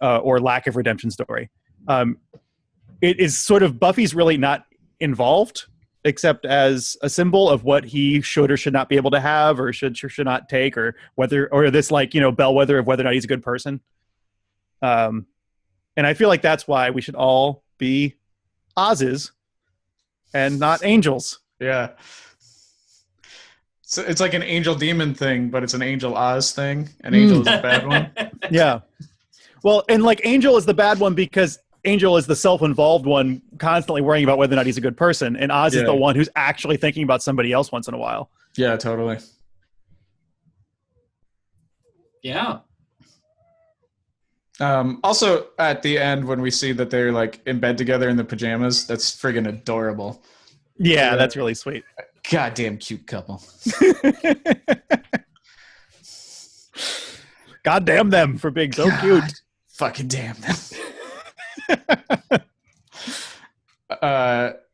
[SPEAKER 2] Or lack of redemption story. It is sort of, Buffy's really not involved except as a symbol of what he should or should not be able to have, or should not take, or this bellwether of whether or not he's a good person. And I feel like that's why we should all be Oz's and not angels.
[SPEAKER 4] Yeah. So it's like an angel demon thing, but it's an angel Oz thing. An angel is a bad one.
[SPEAKER 2] Yeah. Well, and Angel is the bad one because Angel is the self-involved one, constantly worrying about whether or not he's a good person, and Oz is the one who's actually thinking about somebody else once in a while.
[SPEAKER 4] Yeah, totally.
[SPEAKER 3] Yeah.
[SPEAKER 4] Also, at the end, when we see that they're in bed together in the pajamas, that's friggin' adorable.
[SPEAKER 2] Yeah, that's really sweet.
[SPEAKER 4] Goddamn cute couple.
[SPEAKER 2] God damn them for being so cute.
[SPEAKER 4] Fucking damn them.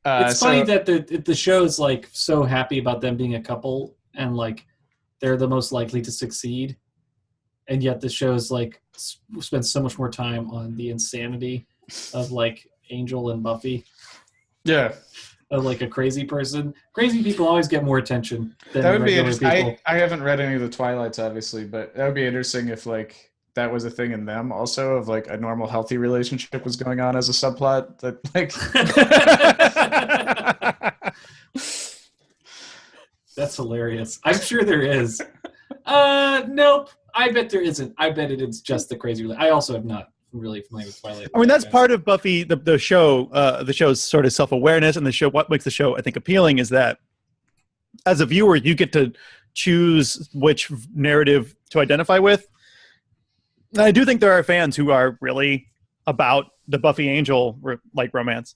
[SPEAKER 3] It's funny that the show's so happy about them being a couple, and they're the most likely to succeed, and yet the show's spends so much more time on the insanity of Angel and Buffy.
[SPEAKER 4] Yeah.
[SPEAKER 3] like a crazy person. Crazy people always get more attention than
[SPEAKER 4] That would be
[SPEAKER 3] regular
[SPEAKER 4] interesting.
[SPEAKER 3] people.
[SPEAKER 4] I haven't read any of the Twilights, obviously, but that would be interesting if like that was a thing in them also, of like a normal healthy relationship was going on as a subplot that like
[SPEAKER 3] That's hilarious. I'm sure there is. Nope. I bet there isn't. I bet it is just the crazy. I also am not really familiar with Twilight.
[SPEAKER 2] I mean, that's part of Buffy, the show, the show's sort of self-awareness, and the show. What makes the show, I think, appealing is that as a viewer, you get to choose which narrative to identify with. And I do think there are fans who are really about the Buffy Angel like romance,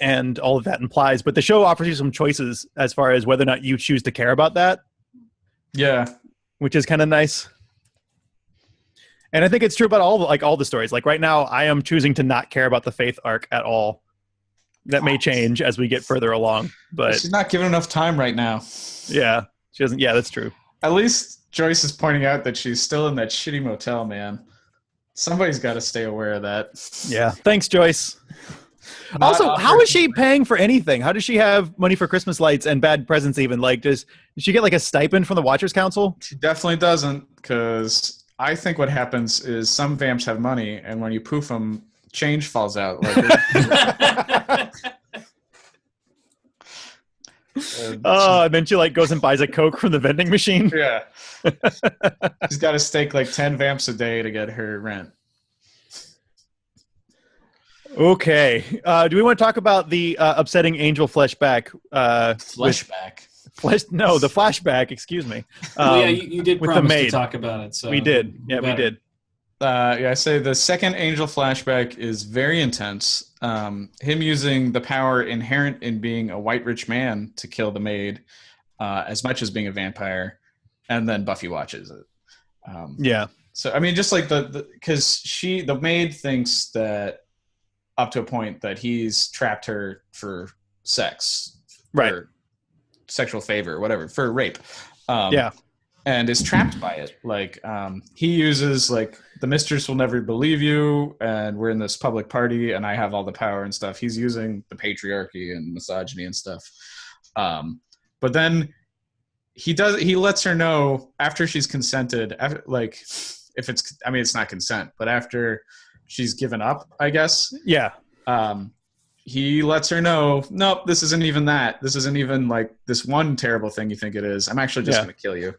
[SPEAKER 2] and all of that implies. But the show offers you some choices as far as whether or not you choose to care about that.
[SPEAKER 4] Yeah,
[SPEAKER 2] which is kind of nice. And I think it's true about all the stories. Like right now, I am choosing to not care about the Faith arc at all. That may change as we get further along, but
[SPEAKER 4] she's not given enough time right now.
[SPEAKER 2] Yeah, she doesn't. Yeah, that's true.
[SPEAKER 4] At least Joyce is pointing out that she's still in that shitty motel, man. Somebody's got to stay aware of that.
[SPEAKER 2] Yeah, thanks, Joyce. Also, how is she paying for anything? How does she have money for Christmas lights and bad presents even? Like, does she get like a stipend from the Watchers Council?
[SPEAKER 4] She definitely doesn't, because I think what happens is some vamps have money, and when you poof them, change falls out.
[SPEAKER 2] And then she like goes and buys a Coke from the vending machine.
[SPEAKER 4] Yeah. She's got to stake like 10 vamps a day to get her rent.
[SPEAKER 2] Okay. Do we want to talk about the upsetting Angel flashback?
[SPEAKER 4] Flashback.
[SPEAKER 2] The flashback. Excuse me.
[SPEAKER 3] Yeah, you did promise to talk about it. So
[SPEAKER 2] we did. Yeah, we did.
[SPEAKER 4] I say the second Angel flashback is very intense. Him using the power inherent in being a white rich man to kill the maid, as much as being a vampire, and then Buffy watches it.
[SPEAKER 2] Yeah.
[SPEAKER 4] So I mean, just like because the maid thinks that up to a point that he's trapped her for sex,
[SPEAKER 2] right?
[SPEAKER 4] For sexual favor, whatever, for rape.
[SPEAKER 2] Yeah.
[SPEAKER 4] And is trapped by it. Like he uses like the mistress will never believe you, and we're in this public party, and I have all the power and stuff. He's using the patriarchy and misogyny and stuff. But then he lets her know after she's consented. Like if it's not consent, but after she's given up, I guess.
[SPEAKER 2] Yeah.
[SPEAKER 4] He lets her know, nope, this isn't even that. This isn't even like this one terrible thing you think it is. I'm actually just going to kill you.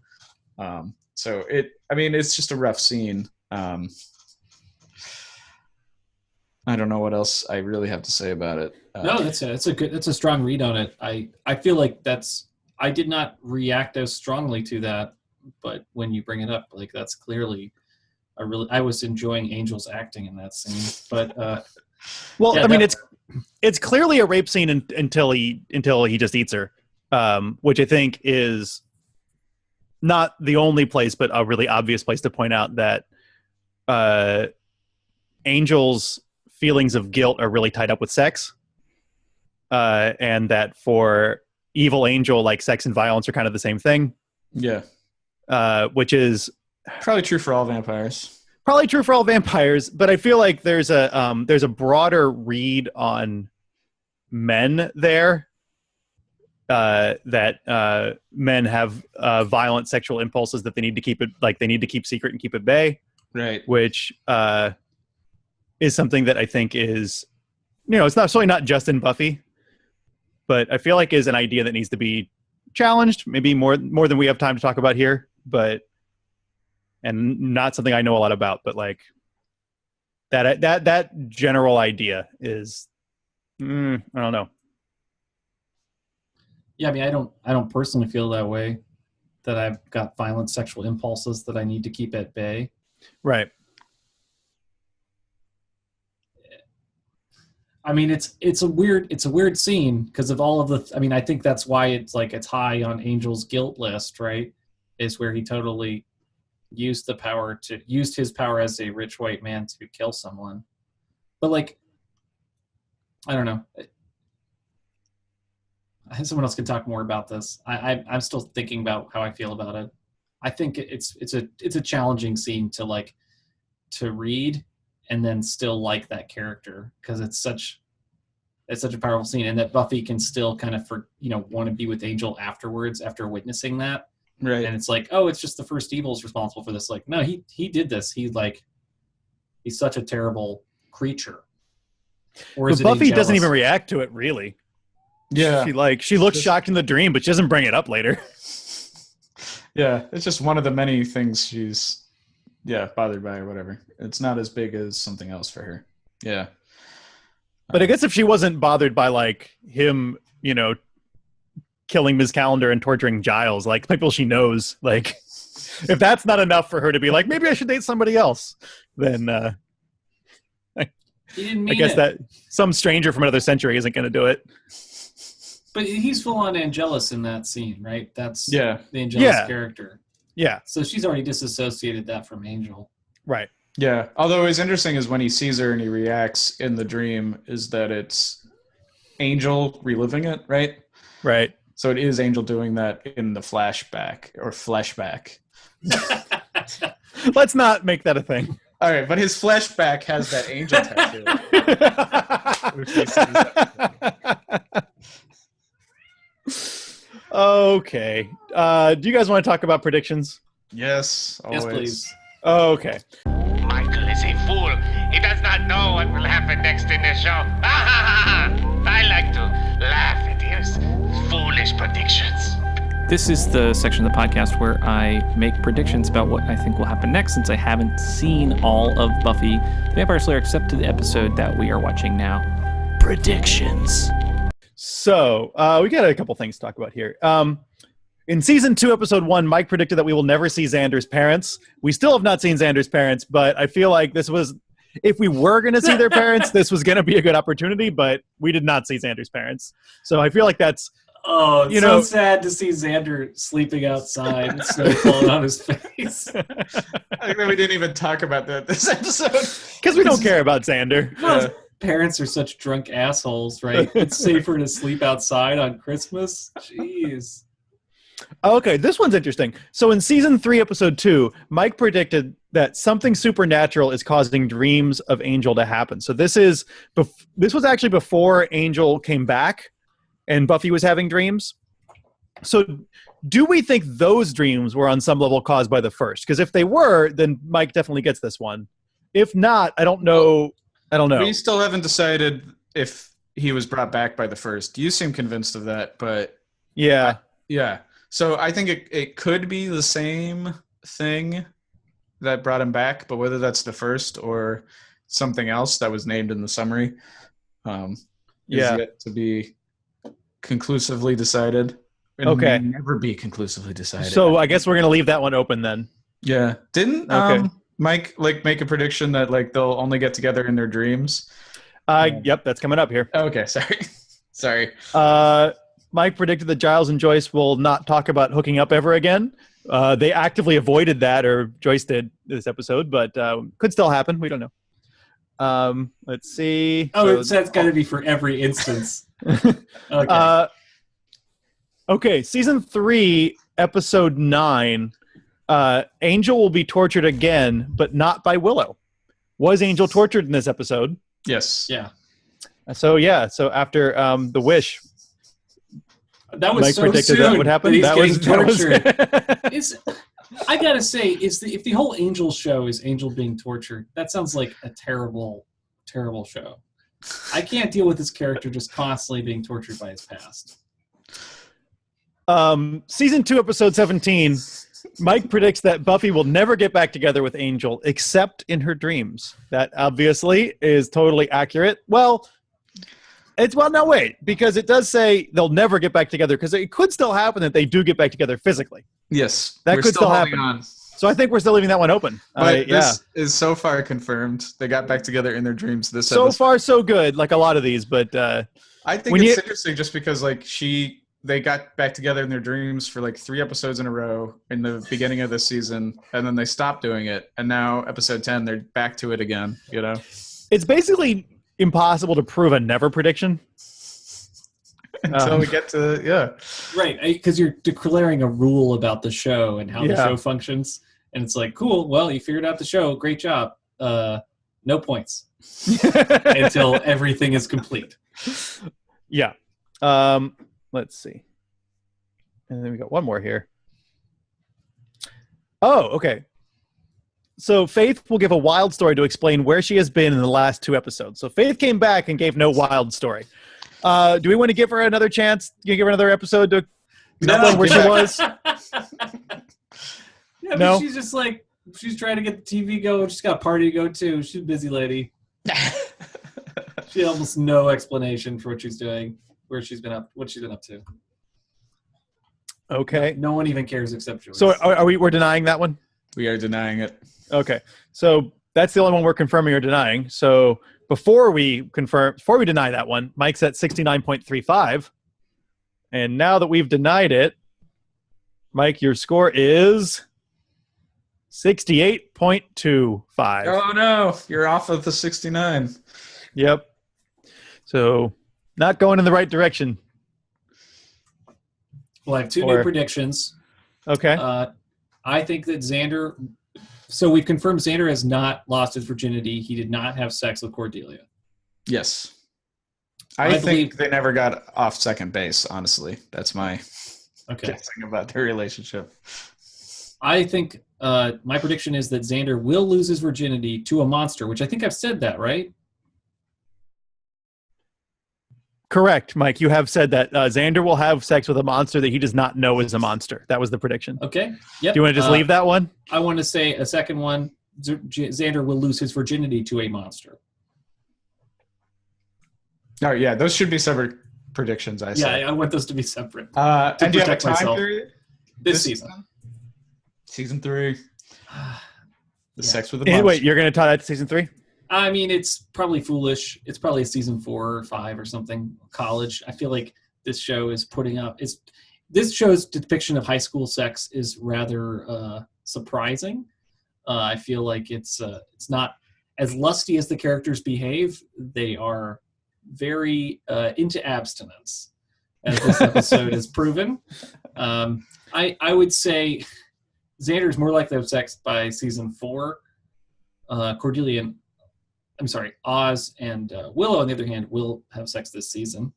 [SPEAKER 4] So it's just a rough scene. I don't know what else I really have to say about it.
[SPEAKER 3] No, that's a strong read on it. I feel like I did not react as strongly to that, but when you bring it up, like that's clearly I was enjoying Angel's acting in that scene. But
[SPEAKER 2] it's clearly a rape scene until he just eats her, which I think is not the only place, but a really obvious place to point out that Angel's feelings of guilt are really tied up with sex, and that for evil Angel, like sex and violence are kind of the same thing.
[SPEAKER 4] Yeah,
[SPEAKER 2] which is
[SPEAKER 4] probably true for all vampires.
[SPEAKER 2] But I feel like there's a broader read on men there, that men have violent sexual impulses that they need to keep secret and keep at bay.
[SPEAKER 4] Right.
[SPEAKER 2] Which is something that I think is, it's not just in Buffy, but I feel like is an idea that needs to be challenged, maybe more than we have time to talk about here, and not something I know a lot about, but like that general idea is, I don't know.
[SPEAKER 3] Yeah, I mean, I don't personally feel that way, that I've got violent sexual impulses that I need to keep at bay.
[SPEAKER 2] Right.
[SPEAKER 3] I mean, it's a weird scene because of all of the. I mean, I think that's why it's high on Angel's guilt list, right? Is where he totally used his power as a rich white man to kill someone. But like, I don't know. Someone else can talk more about this. I'm still thinking about how I feel about it. I think it's a challenging scene to read and then still like that character, because it's such It's such a powerful scene, and that Buffy can still kind of want to be with Angel afterwards after witnessing that.
[SPEAKER 4] Right.
[SPEAKER 3] And it's like, oh, it's just the first evil's responsible for this. Like, no, he did this. He's such a terrible creature. Or is
[SPEAKER 2] but Buffy
[SPEAKER 3] it
[SPEAKER 2] doesn't
[SPEAKER 3] jealous?
[SPEAKER 2] even react to it, really.
[SPEAKER 4] Yeah.
[SPEAKER 2] She looks shocked in the dream, but she doesn't bring it up later.
[SPEAKER 4] Yeah, it's just one of the many things she's bothered by or whatever. It's not as big as something else for her. Yeah.
[SPEAKER 2] But I guess if she wasn't bothered by like him, killing Ms. Calendar and torturing Giles, like people she knows, like if that's not enough for her to be like, maybe I should date somebody else, then
[SPEAKER 3] He didn't mean
[SPEAKER 2] I guess
[SPEAKER 3] it.
[SPEAKER 2] that some stranger from another century isn't going to do it.
[SPEAKER 3] But he's full on Angelus in that scene, right? That's
[SPEAKER 4] Yeah.
[SPEAKER 3] the Angelus character.
[SPEAKER 2] Yeah,
[SPEAKER 3] So she's already disassociated that from Angel.
[SPEAKER 2] right.
[SPEAKER 4] Yeah. Although what's interesting is when he sees her and he reacts in the dream is that it's Angel reliving it, right?
[SPEAKER 2] Right.
[SPEAKER 4] So it is Angel doing that in the flashback or flashback.
[SPEAKER 2] Let's not make that a thing.
[SPEAKER 4] All right, but his flashback has that Angel tattoo. Which he sees.
[SPEAKER 2] Okay. Do you guys want to talk about predictions?
[SPEAKER 4] Yes, always.
[SPEAKER 3] Yes, please.
[SPEAKER 2] Okay.
[SPEAKER 5] Michael is a fool. He does not know what will happen next in the show. I like to laugh at his foolish predictions.
[SPEAKER 1] This is the section of the podcast where I make predictions about what I think will happen next, since I haven't seen all of Buffy the Vampire Slayer except to the episode that we are watching now. Predictions.
[SPEAKER 2] So we got a couple things to talk about here. In season 2, episode 1, Mike predicted that we will never see Xander's parents. We still have not seen Xander's parents, but I feel like this was, if we were going to see their parents, this was going to be a good opportunity, but we did not see Xander's parents. So I feel like that's,
[SPEAKER 3] Oh, it's so sad to see Xander sleeping outside and snow falling on his face.
[SPEAKER 4] I think that we didn't even talk about that this episode.
[SPEAKER 2] because we don't care about Xander.
[SPEAKER 3] Well, parents are such drunk assholes, right? It's safer to sleep outside on Christmas. Jeez.
[SPEAKER 2] Okay, this one's interesting. So in season 3, episode 2, Mike predicted that something supernatural is causing dreams of Angel to happen. So this was actually before Angel came back and Buffy was having dreams. So do we think those dreams were on some level caused by the first? Because if they were, then Mike definitely gets this one. If not, I don't know.
[SPEAKER 4] We still haven't decided if he was brought back by the first. You seem convinced of that, but
[SPEAKER 2] Yeah.
[SPEAKER 4] yeah. So I think it could be the same thing that brought him back, but whether that's the first or something else that was named in the summary is yet to be conclusively decided. And
[SPEAKER 2] Okay.
[SPEAKER 4] may never be conclusively decided.
[SPEAKER 2] So I guess we're going to leave that one open then.
[SPEAKER 4] yeah. Didn't
[SPEAKER 2] Okay.
[SPEAKER 4] Mike make a prediction that they'll only get together in their dreams?
[SPEAKER 2] Yep, that's coming up here.
[SPEAKER 4] Okay, sorry.
[SPEAKER 2] Mike predicted that Giles and Joyce will not talk about hooking up ever again. They actively avoided that, or Joyce did this episode, but could still happen. We don't know. Let's see.
[SPEAKER 3] Oh, so that's got to be for every instance. Okay.
[SPEAKER 2] Okay, season 3, episode 9. Angel will be tortured again, but not by Willow. Was Angel tortured in this episode?
[SPEAKER 4] Yes.
[SPEAKER 3] Yeah.
[SPEAKER 2] So after the wish,
[SPEAKER 3] That was
[SPEAKER 2] Mike
[SPEAKER 3] so
[SPEAKER 2] predicted
[SPEAKER 3] soon
[SPEAKER 2] that would happen.
[SPEAKER 3] he's
[SPEAKER 2] That
[SPEAKER 3] getting
[SPEAKER 2] was
[SPEAKER 3] tortured. I gotta say, if the whole Angel show is Angel being tortured, that sounds like a terrible, terrible show. I can't deal with this character just constantly being tortured by his past.
[SPEAKER 2] Season 2, episode 17. Mike predicts that Buffy will never get back together with Angel except in her dreams. That obviously is totally accurate. Well, no, wait, because it does say they'll never get back together, because it could still happen that they do get back together physically.
[SPEAKER 4] Yes.
[SPEAKER 2] That
[SPEAKER 4] We're
[SPEAKER 2] could still
[SPEAKER 4] holding
[SPEAKER 2] happen.
[SPEAKER 4] on.
[SPEAKER 2] So I think we're still leaving that one open.
[SPEAKER 4] But this is so far confirmed. They got back together in their dreams this episode.
[SPEAKER 2] So far, so good, like a lot of these, but
[SPEAKER 4] I think
[SPEAKER 2] when
[SPEAKER 4] it's interesting just because they got back together in their dreams for 3 episodes in a row in the beginning of this season, and then they stopped doing it, and now episode 10 they're back to it again,
[SPEAKER 2] it's basically impossible to prove a never prediction.
[SPEAKER 4] Until we get to
[SPEAKER 3] Right, because you're declaring a rule about the show and how the show functions, and it's like, cool, well, you figured out the show, great job. No points. until everything is complete.
[SPEAKER 2] Yeah. Let's see. And then we got one more here. Oh, okay. So Faith will give a wild story to explain where she has been in the last 2 episodes. So Faith came back and gave no wild story. Do we want to give her another chance? You give her another episode to explain where she was?
[SPEAKER 3] Yeah,
[SPEAKER 2] No?
[SPEAKER 3] but she's just like, she's trying to get the TV going. She's got a party to go to. She's a busy lady. She had almost no explanation for what she's doing, where she's been up, what she's been up to.
[SPEAKER 2] Okay.
[SPEAKER 3] No one even cares except Joyce.
[SPEAKER 2] So we're denying that one?
[SPEAKER 4] We are denying it.
[SPEAKER 2] Okay. So that's the only one we're confirming or denying. So before we deny that one, Mike's at 69.35. And now that we've denied it, Mike, your score is 68.25.
[SPEAKER 4] Oh no, you're off of the 69.
[SPEAKER 2] Yep. So not going in the right direction.
[SPEAKER 3] Well, I have 2 new predictions.
[SPEAKER 2] Okay.
[SPEAKER 3] I think that Xander. So we've confirmed Xander has not lost his virginity. He did not have sex with Cordelia.
[SPEAKER 4] Yes. I think they never got off second base, honestly. That's my guessing about their relationship.
[SPEAKER 3] I think my prediction is that Xander will lose his virginity to a monster, which I think I've said that, right?
[SPEAKER 2] Correct, Mike. You have said that Xander will have sex with a monster that he does not know is a monster. That was the prediction.
[SPEAKER 3] Okay. Yep.
[SPEAKER 2] Do you want to just leave that one?
[SPEAKER 3] I want to say a second one. Xander will lose his virginity to a monster.
[SPEAKER 4] Oh, yeah. Those should be separate predictions, I say.
[SPEAKER 3] Yeah, I want those to be separate.
[SPEAKER 4] And do you have a
[SPEAKER 3] protect
[SPEAKER 4] time
[SPEAKER 3] myself.
[SPEAKER 4] period?
[SPEAKER 3] This season.
[SPEAKER 4] Season 3. The sex with the monster.
[SPEAKER 2] Wait, you're going to tie that to season 3?
[SPEAKER 3] I mean, it's probably foolish. It's probably season 4 or 5 or something. College. I feel like this show is putting up. This show's depiction of high school sex is rather surprising. I feel like it's not as lusty as the characters behave. They are very into abstinence, as this episode has proven. I would say Xander's more likely to have sex by season 4. Oz and Willow, on the other hand, will have sex this season.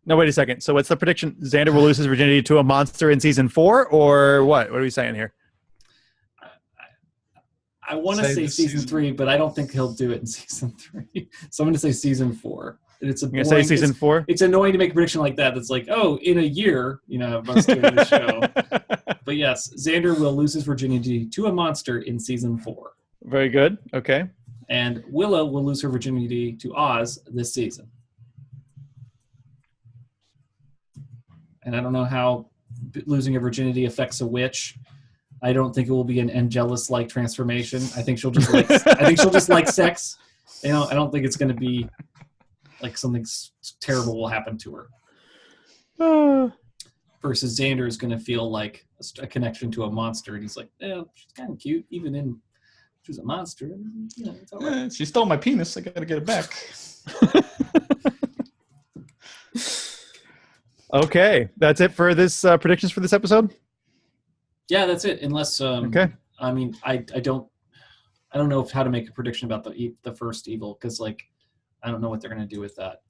[SPEAKER 2] No, wait a second. So what's the prediction? Xander will lose his virginity to a monster in season 4, or what? What are we saying here?
[SPEAKER 3] I want to say season 3, but I don't think he'll do it in season 3. So I'm going to say season 4. It's a
[SPEAKER 2] You're going to say season 4?
[SPEAKER 3] It's annoying to make a prediction like that. That's like, oh, in a year, of us doing this show. But yes, Xander will lose his virginity to a monster in season 4.
[SPEAKER 2] Very good. Okay.
[SPEAKER 3] And Willow will lose her virginity to Oz this season. And I don't know how losing a virginity affects a witch. I don't think it will be an Angelus-like transformation. I think she'll just like. I think she'll just like sex. I don't think it's going to be like something terrible will happen to her. Versus Xander is going to feel like a connection to a monster, and he's like, "Yeah, she's kind of cute, even in she's a monster. It's all right."
[SPEAKER 4] She stole my penis. I got to get it back.
[SPEAKER 2] Okay, that's it for this predictions for this episode.
[SPEAKER 3] Yeah, that's it. Unless,
[SPEAKER 2] okay.
[SPEAKER 3] I mean, I don't know how to make a prediction about the first evil because, I don't know what they're going to do with that.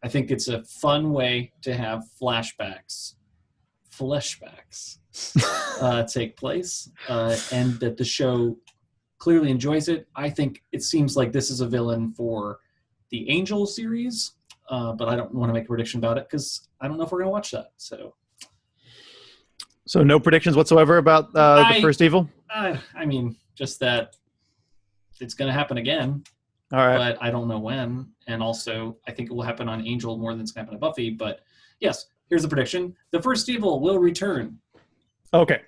[SPEAKER 3] I think it's a fun way to have flashbacks take place, and that the show clearly enjoys it. I think it seems like this is a villain for the Angel series, but I don't want to make a prediction about it because I don't know if we're going to watch that.
[SPEAKER 2] So no predictions whatsoever about the first evil?
[SPEAKER 3] I mean, just that it's going to happen again.
[SPEAKER 2] All right.
[SPEAKER 3] But I don't know when. And also, I think it will happen on Angel more than it's going to happen to Buffy. But yes, here's the prediction. The first evil will return.
[SPEAKER 2] Okay.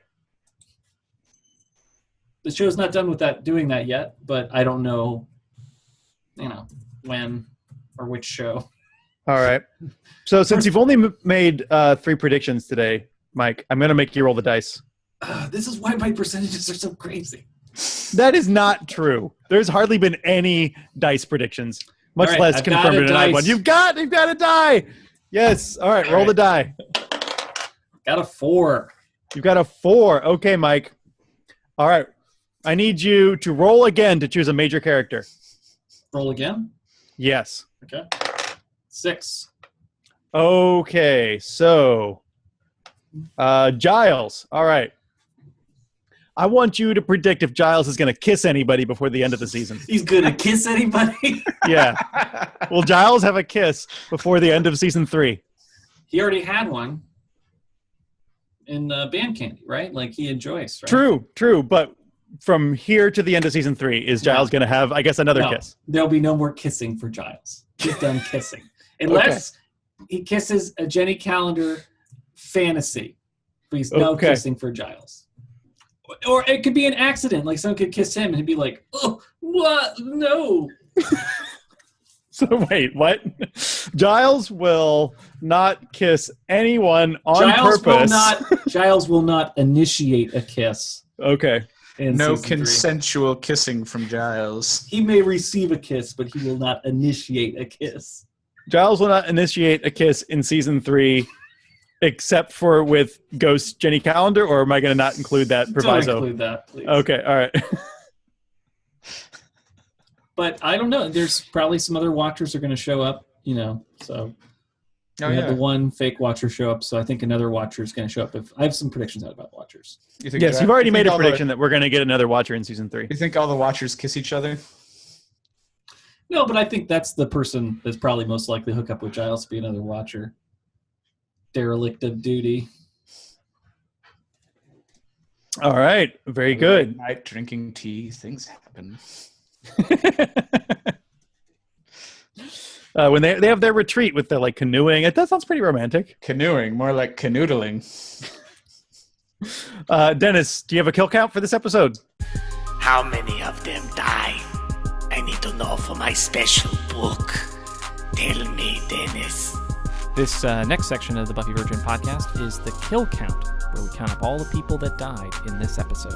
[SPEAKER 3] The show's not done with doing that yet, but I don't know, when or which show.
[SPEAKER 2] All right. So since you've only made 3 predictions today, Mike, I'm going to make you roll the dice.
[SPEAKER 3] This is why my percentages are so crazy.
[SPEAKER 2] That is not true. There's hardly been any dice predictions, much less confirmed in an one. You've got a die. Yes. All right. Roll the die.
[SPEAKER 3] Got a 4.
[SPEAKER 2] You've got a 4. Okay, Mike. All right. I need you to roll again to choose a major character.
[SPEAKER 3] Roll again?
[SPEAKER 2] Yes.
[SPEAKER 3] Okay. 6.
[SPEAKER 2] Okay, so Giles. All right. I want you to predict if Giles is going to kiss anybody before the end of the season.
[SPEAKER 3] He's gonna kiss anybody?
[SPEAKER 2] Yeah. Will Giles have a kiss before the end of season 3?
[SPEAKER 3] He already had one in Band Candy, right? Like he and Joyce, right?
[SPEAKER 2] True. But from here to the end of season 3, is Giles going to have, I guess, another kiss?
[SPEAKER 3] There'll be no more kissing for Giles. He's done kissing. Unless he kisses a Jenny Calendar fantasy. Please, no kissing for Giles. Or it could be an accident. Like someone could kiss him and he'd be like, oh, what? No.
[SPEAKER 2] So wait, what? Giles will not kiss anyone on purpose.
[SPEAKER 3] Giles will not initiate a kiss.
[SPEAKER 2] Okay.
[SPEAKER 4] No consensual kissing from Giles.
[SPEAKER 3] He may receive a kiss, but he will not initiate a kiss.
[SPEAKER 2] Giles will not initiate a kiss in season 3, except for with Ghost Jenny Calendar, or am I going to not include that proviso?
[SPEAKER 3] Don't include that, please.
[SPEAKER 2] Okay, all right.
[SPEAKER 3] But I don't know. There's probably some other watchers are going to show up, so... We had the one fake watcher show up, so I think another watcher is going to show up. I have some predictions out about watchers.
[SPEAKER 2] Yes, you've already made a prediction that we're going to get another watcher in season 3.
[SPEAKER 4] You think all the watchers kiss each other?
[SPEAKER 3] No, but I think that's the person that's probably most likely to hook up with Giles to be another watcher. Derelict of duty.
[SPEAKER 2] All right, very good.
[SPEAKER 4] Night drinking tea, things happen.
[SPEAKER 2] When they have their retreat with the canoeing, that sounds pretty romantic.
[SPEAKER 4] Canoeing, more like canoodling.
[SPEAKER 2] Dennis, do you have a kill count for this episode?
[SPEAKER 5] How many of them die? I need to know for my special book. Tell me, Dennis.
[SPEAKER 1] This next section of the Buffy Virgin podcast is the kill count, where we count up all the people that died in this episode.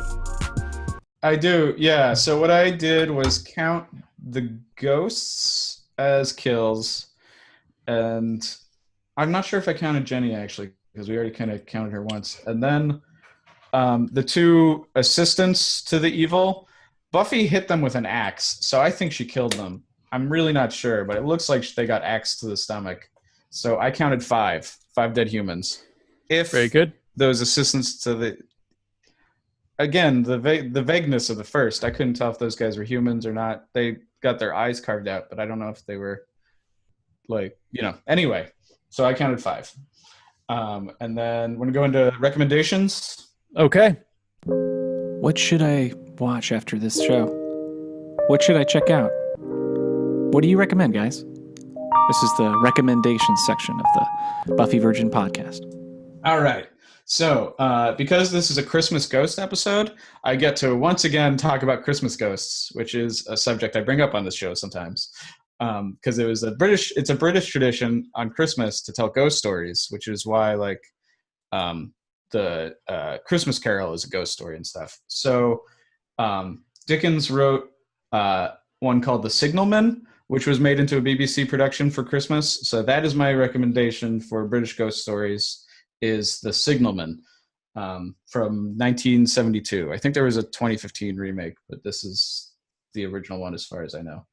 [SPEAKER 4] I do, yeah. So what I did was count the ghosts as kills, and I'm not sure if I counted Jenny, actually, because we already kind of counted her once. And then the 2 assistants to the evil, Buffy hit them with an axe, so I think she killed them. I'm really not sure, but it looks like they got axed to the stomach. So I counted 5 dead humans. Very good. Those assistants to the... Again, the vagueness of the first, I couldn't tell if those guys were humans or not. They got their eyes carved out, but I don't know if they were Anyway, so I counted 5. And then we're going to go into recommendations.
[SPEAKER 2] Okay.
[SPEAKER 1] What should I watch after this show? What should I check out? What do you recommend, guys? This is the recommendations section of the Buffy Virgin podcast.
[SPEAKER 4] All right. So, because this is a Christmas ghost episode, I get to once again talk about Christmas ghosts, which is a subject I bring up on this show sometimes. Because it's a British tradition on Christmas to tell ghost stories, which is why the Christmas Carol is a ghost story and stuff. So, Dickens wrote one called The Signalman, which was made into a BBC production for Christmas. So that is my recommendation for British ghost stories. Is The Signalman from 1972. I think there was a 2015 remake, but this is the original one as far as I know.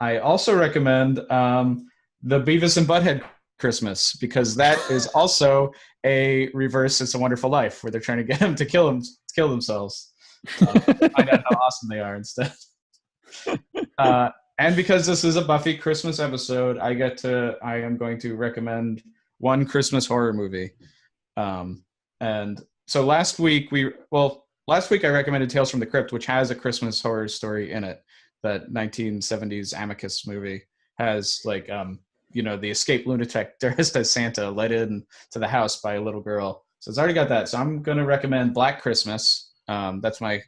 [SPEAKER 4] I also recommend the Beavis and Butthead Christmas, because that is also a reverse It's a Wonderful Life, where they're trying to get them to kill themselves. Find out how awesome they are instead. And because this is a Buffy Christmas episode, I am going to recommend one Christmas horror movie. And so last week I recommended Tales from the Crypt, which has a Christmas horror story in it. That 1970s Amicus movie has the escaped lunatic dressed as Santa led in to the house by a little girl. So it's already got that. So I'm going to recommend Black Christmas. That's my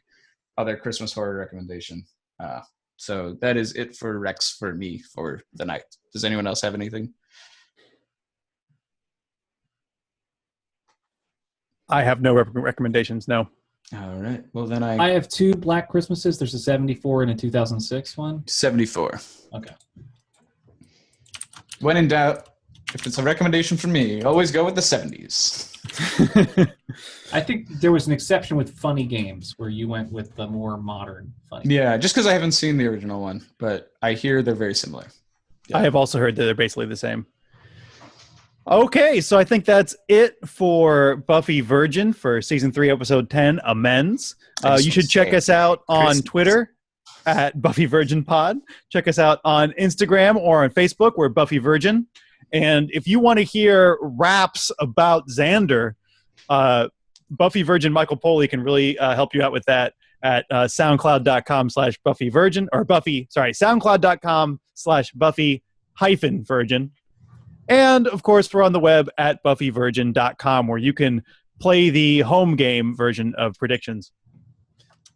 [SPEAKER 4] other Christmas horror recommendation. So that is it for Rex for me for the night. Does anyone else have anything?
[SPEAKER 2] I have no recommendations, no.
[SPEAKER 4] All right. Well, then
[SPEAKER 3] I have 2 Black Christmases. There's a 74 and a 2006 one.
[SPEAKER 4] 74.
[SPEAKER 3] Okay.
[SPEAKER 4] When in doubt, If it's a recommendation from me, always go with the 70s.
[SPEAKER 3] I think there was an exception with Funny Games where you went with the more modern Funny.
[SPEAKER 4] Yeah, just because I haven't seen the original one, but I hear they're very similar.
[SPEAKER 2] I have also heard that they're basically the same. Okay, so I think that's it for Buffy Virgin for season 3, episode 10, Amends. You should check us out on
[SPEAKER 4] Christmas.
[SPEAKER 2] Twitter at Buffy Virgin Pod. Check us out on Instagram or on Facebook. We're Buffy Virgin. And if you want to hear raps about Xander, Buffy Virgin Michael Poley can really help you out with that at soundcloud.com/BuffyVirgin or soundcloud.com/Buffy-Virgin. And of course, we're on the web at BuffyVirgin.com where you can play the home game version of predictions.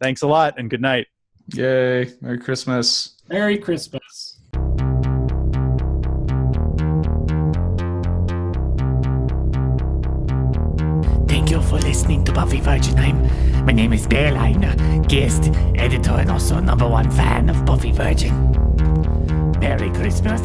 [SPEAKER 2] Thanks a lot and good night.
[SPEAKER 4] Yay. Merry Christmas.
[SPEAKER 3] Merry Christmas.
[SPEAKER 5] Thank you for listening to Buffy Virgin. My name is Bill. I'm a guest editor and also #1 fan of Buffy Virgin. Merry Christmas.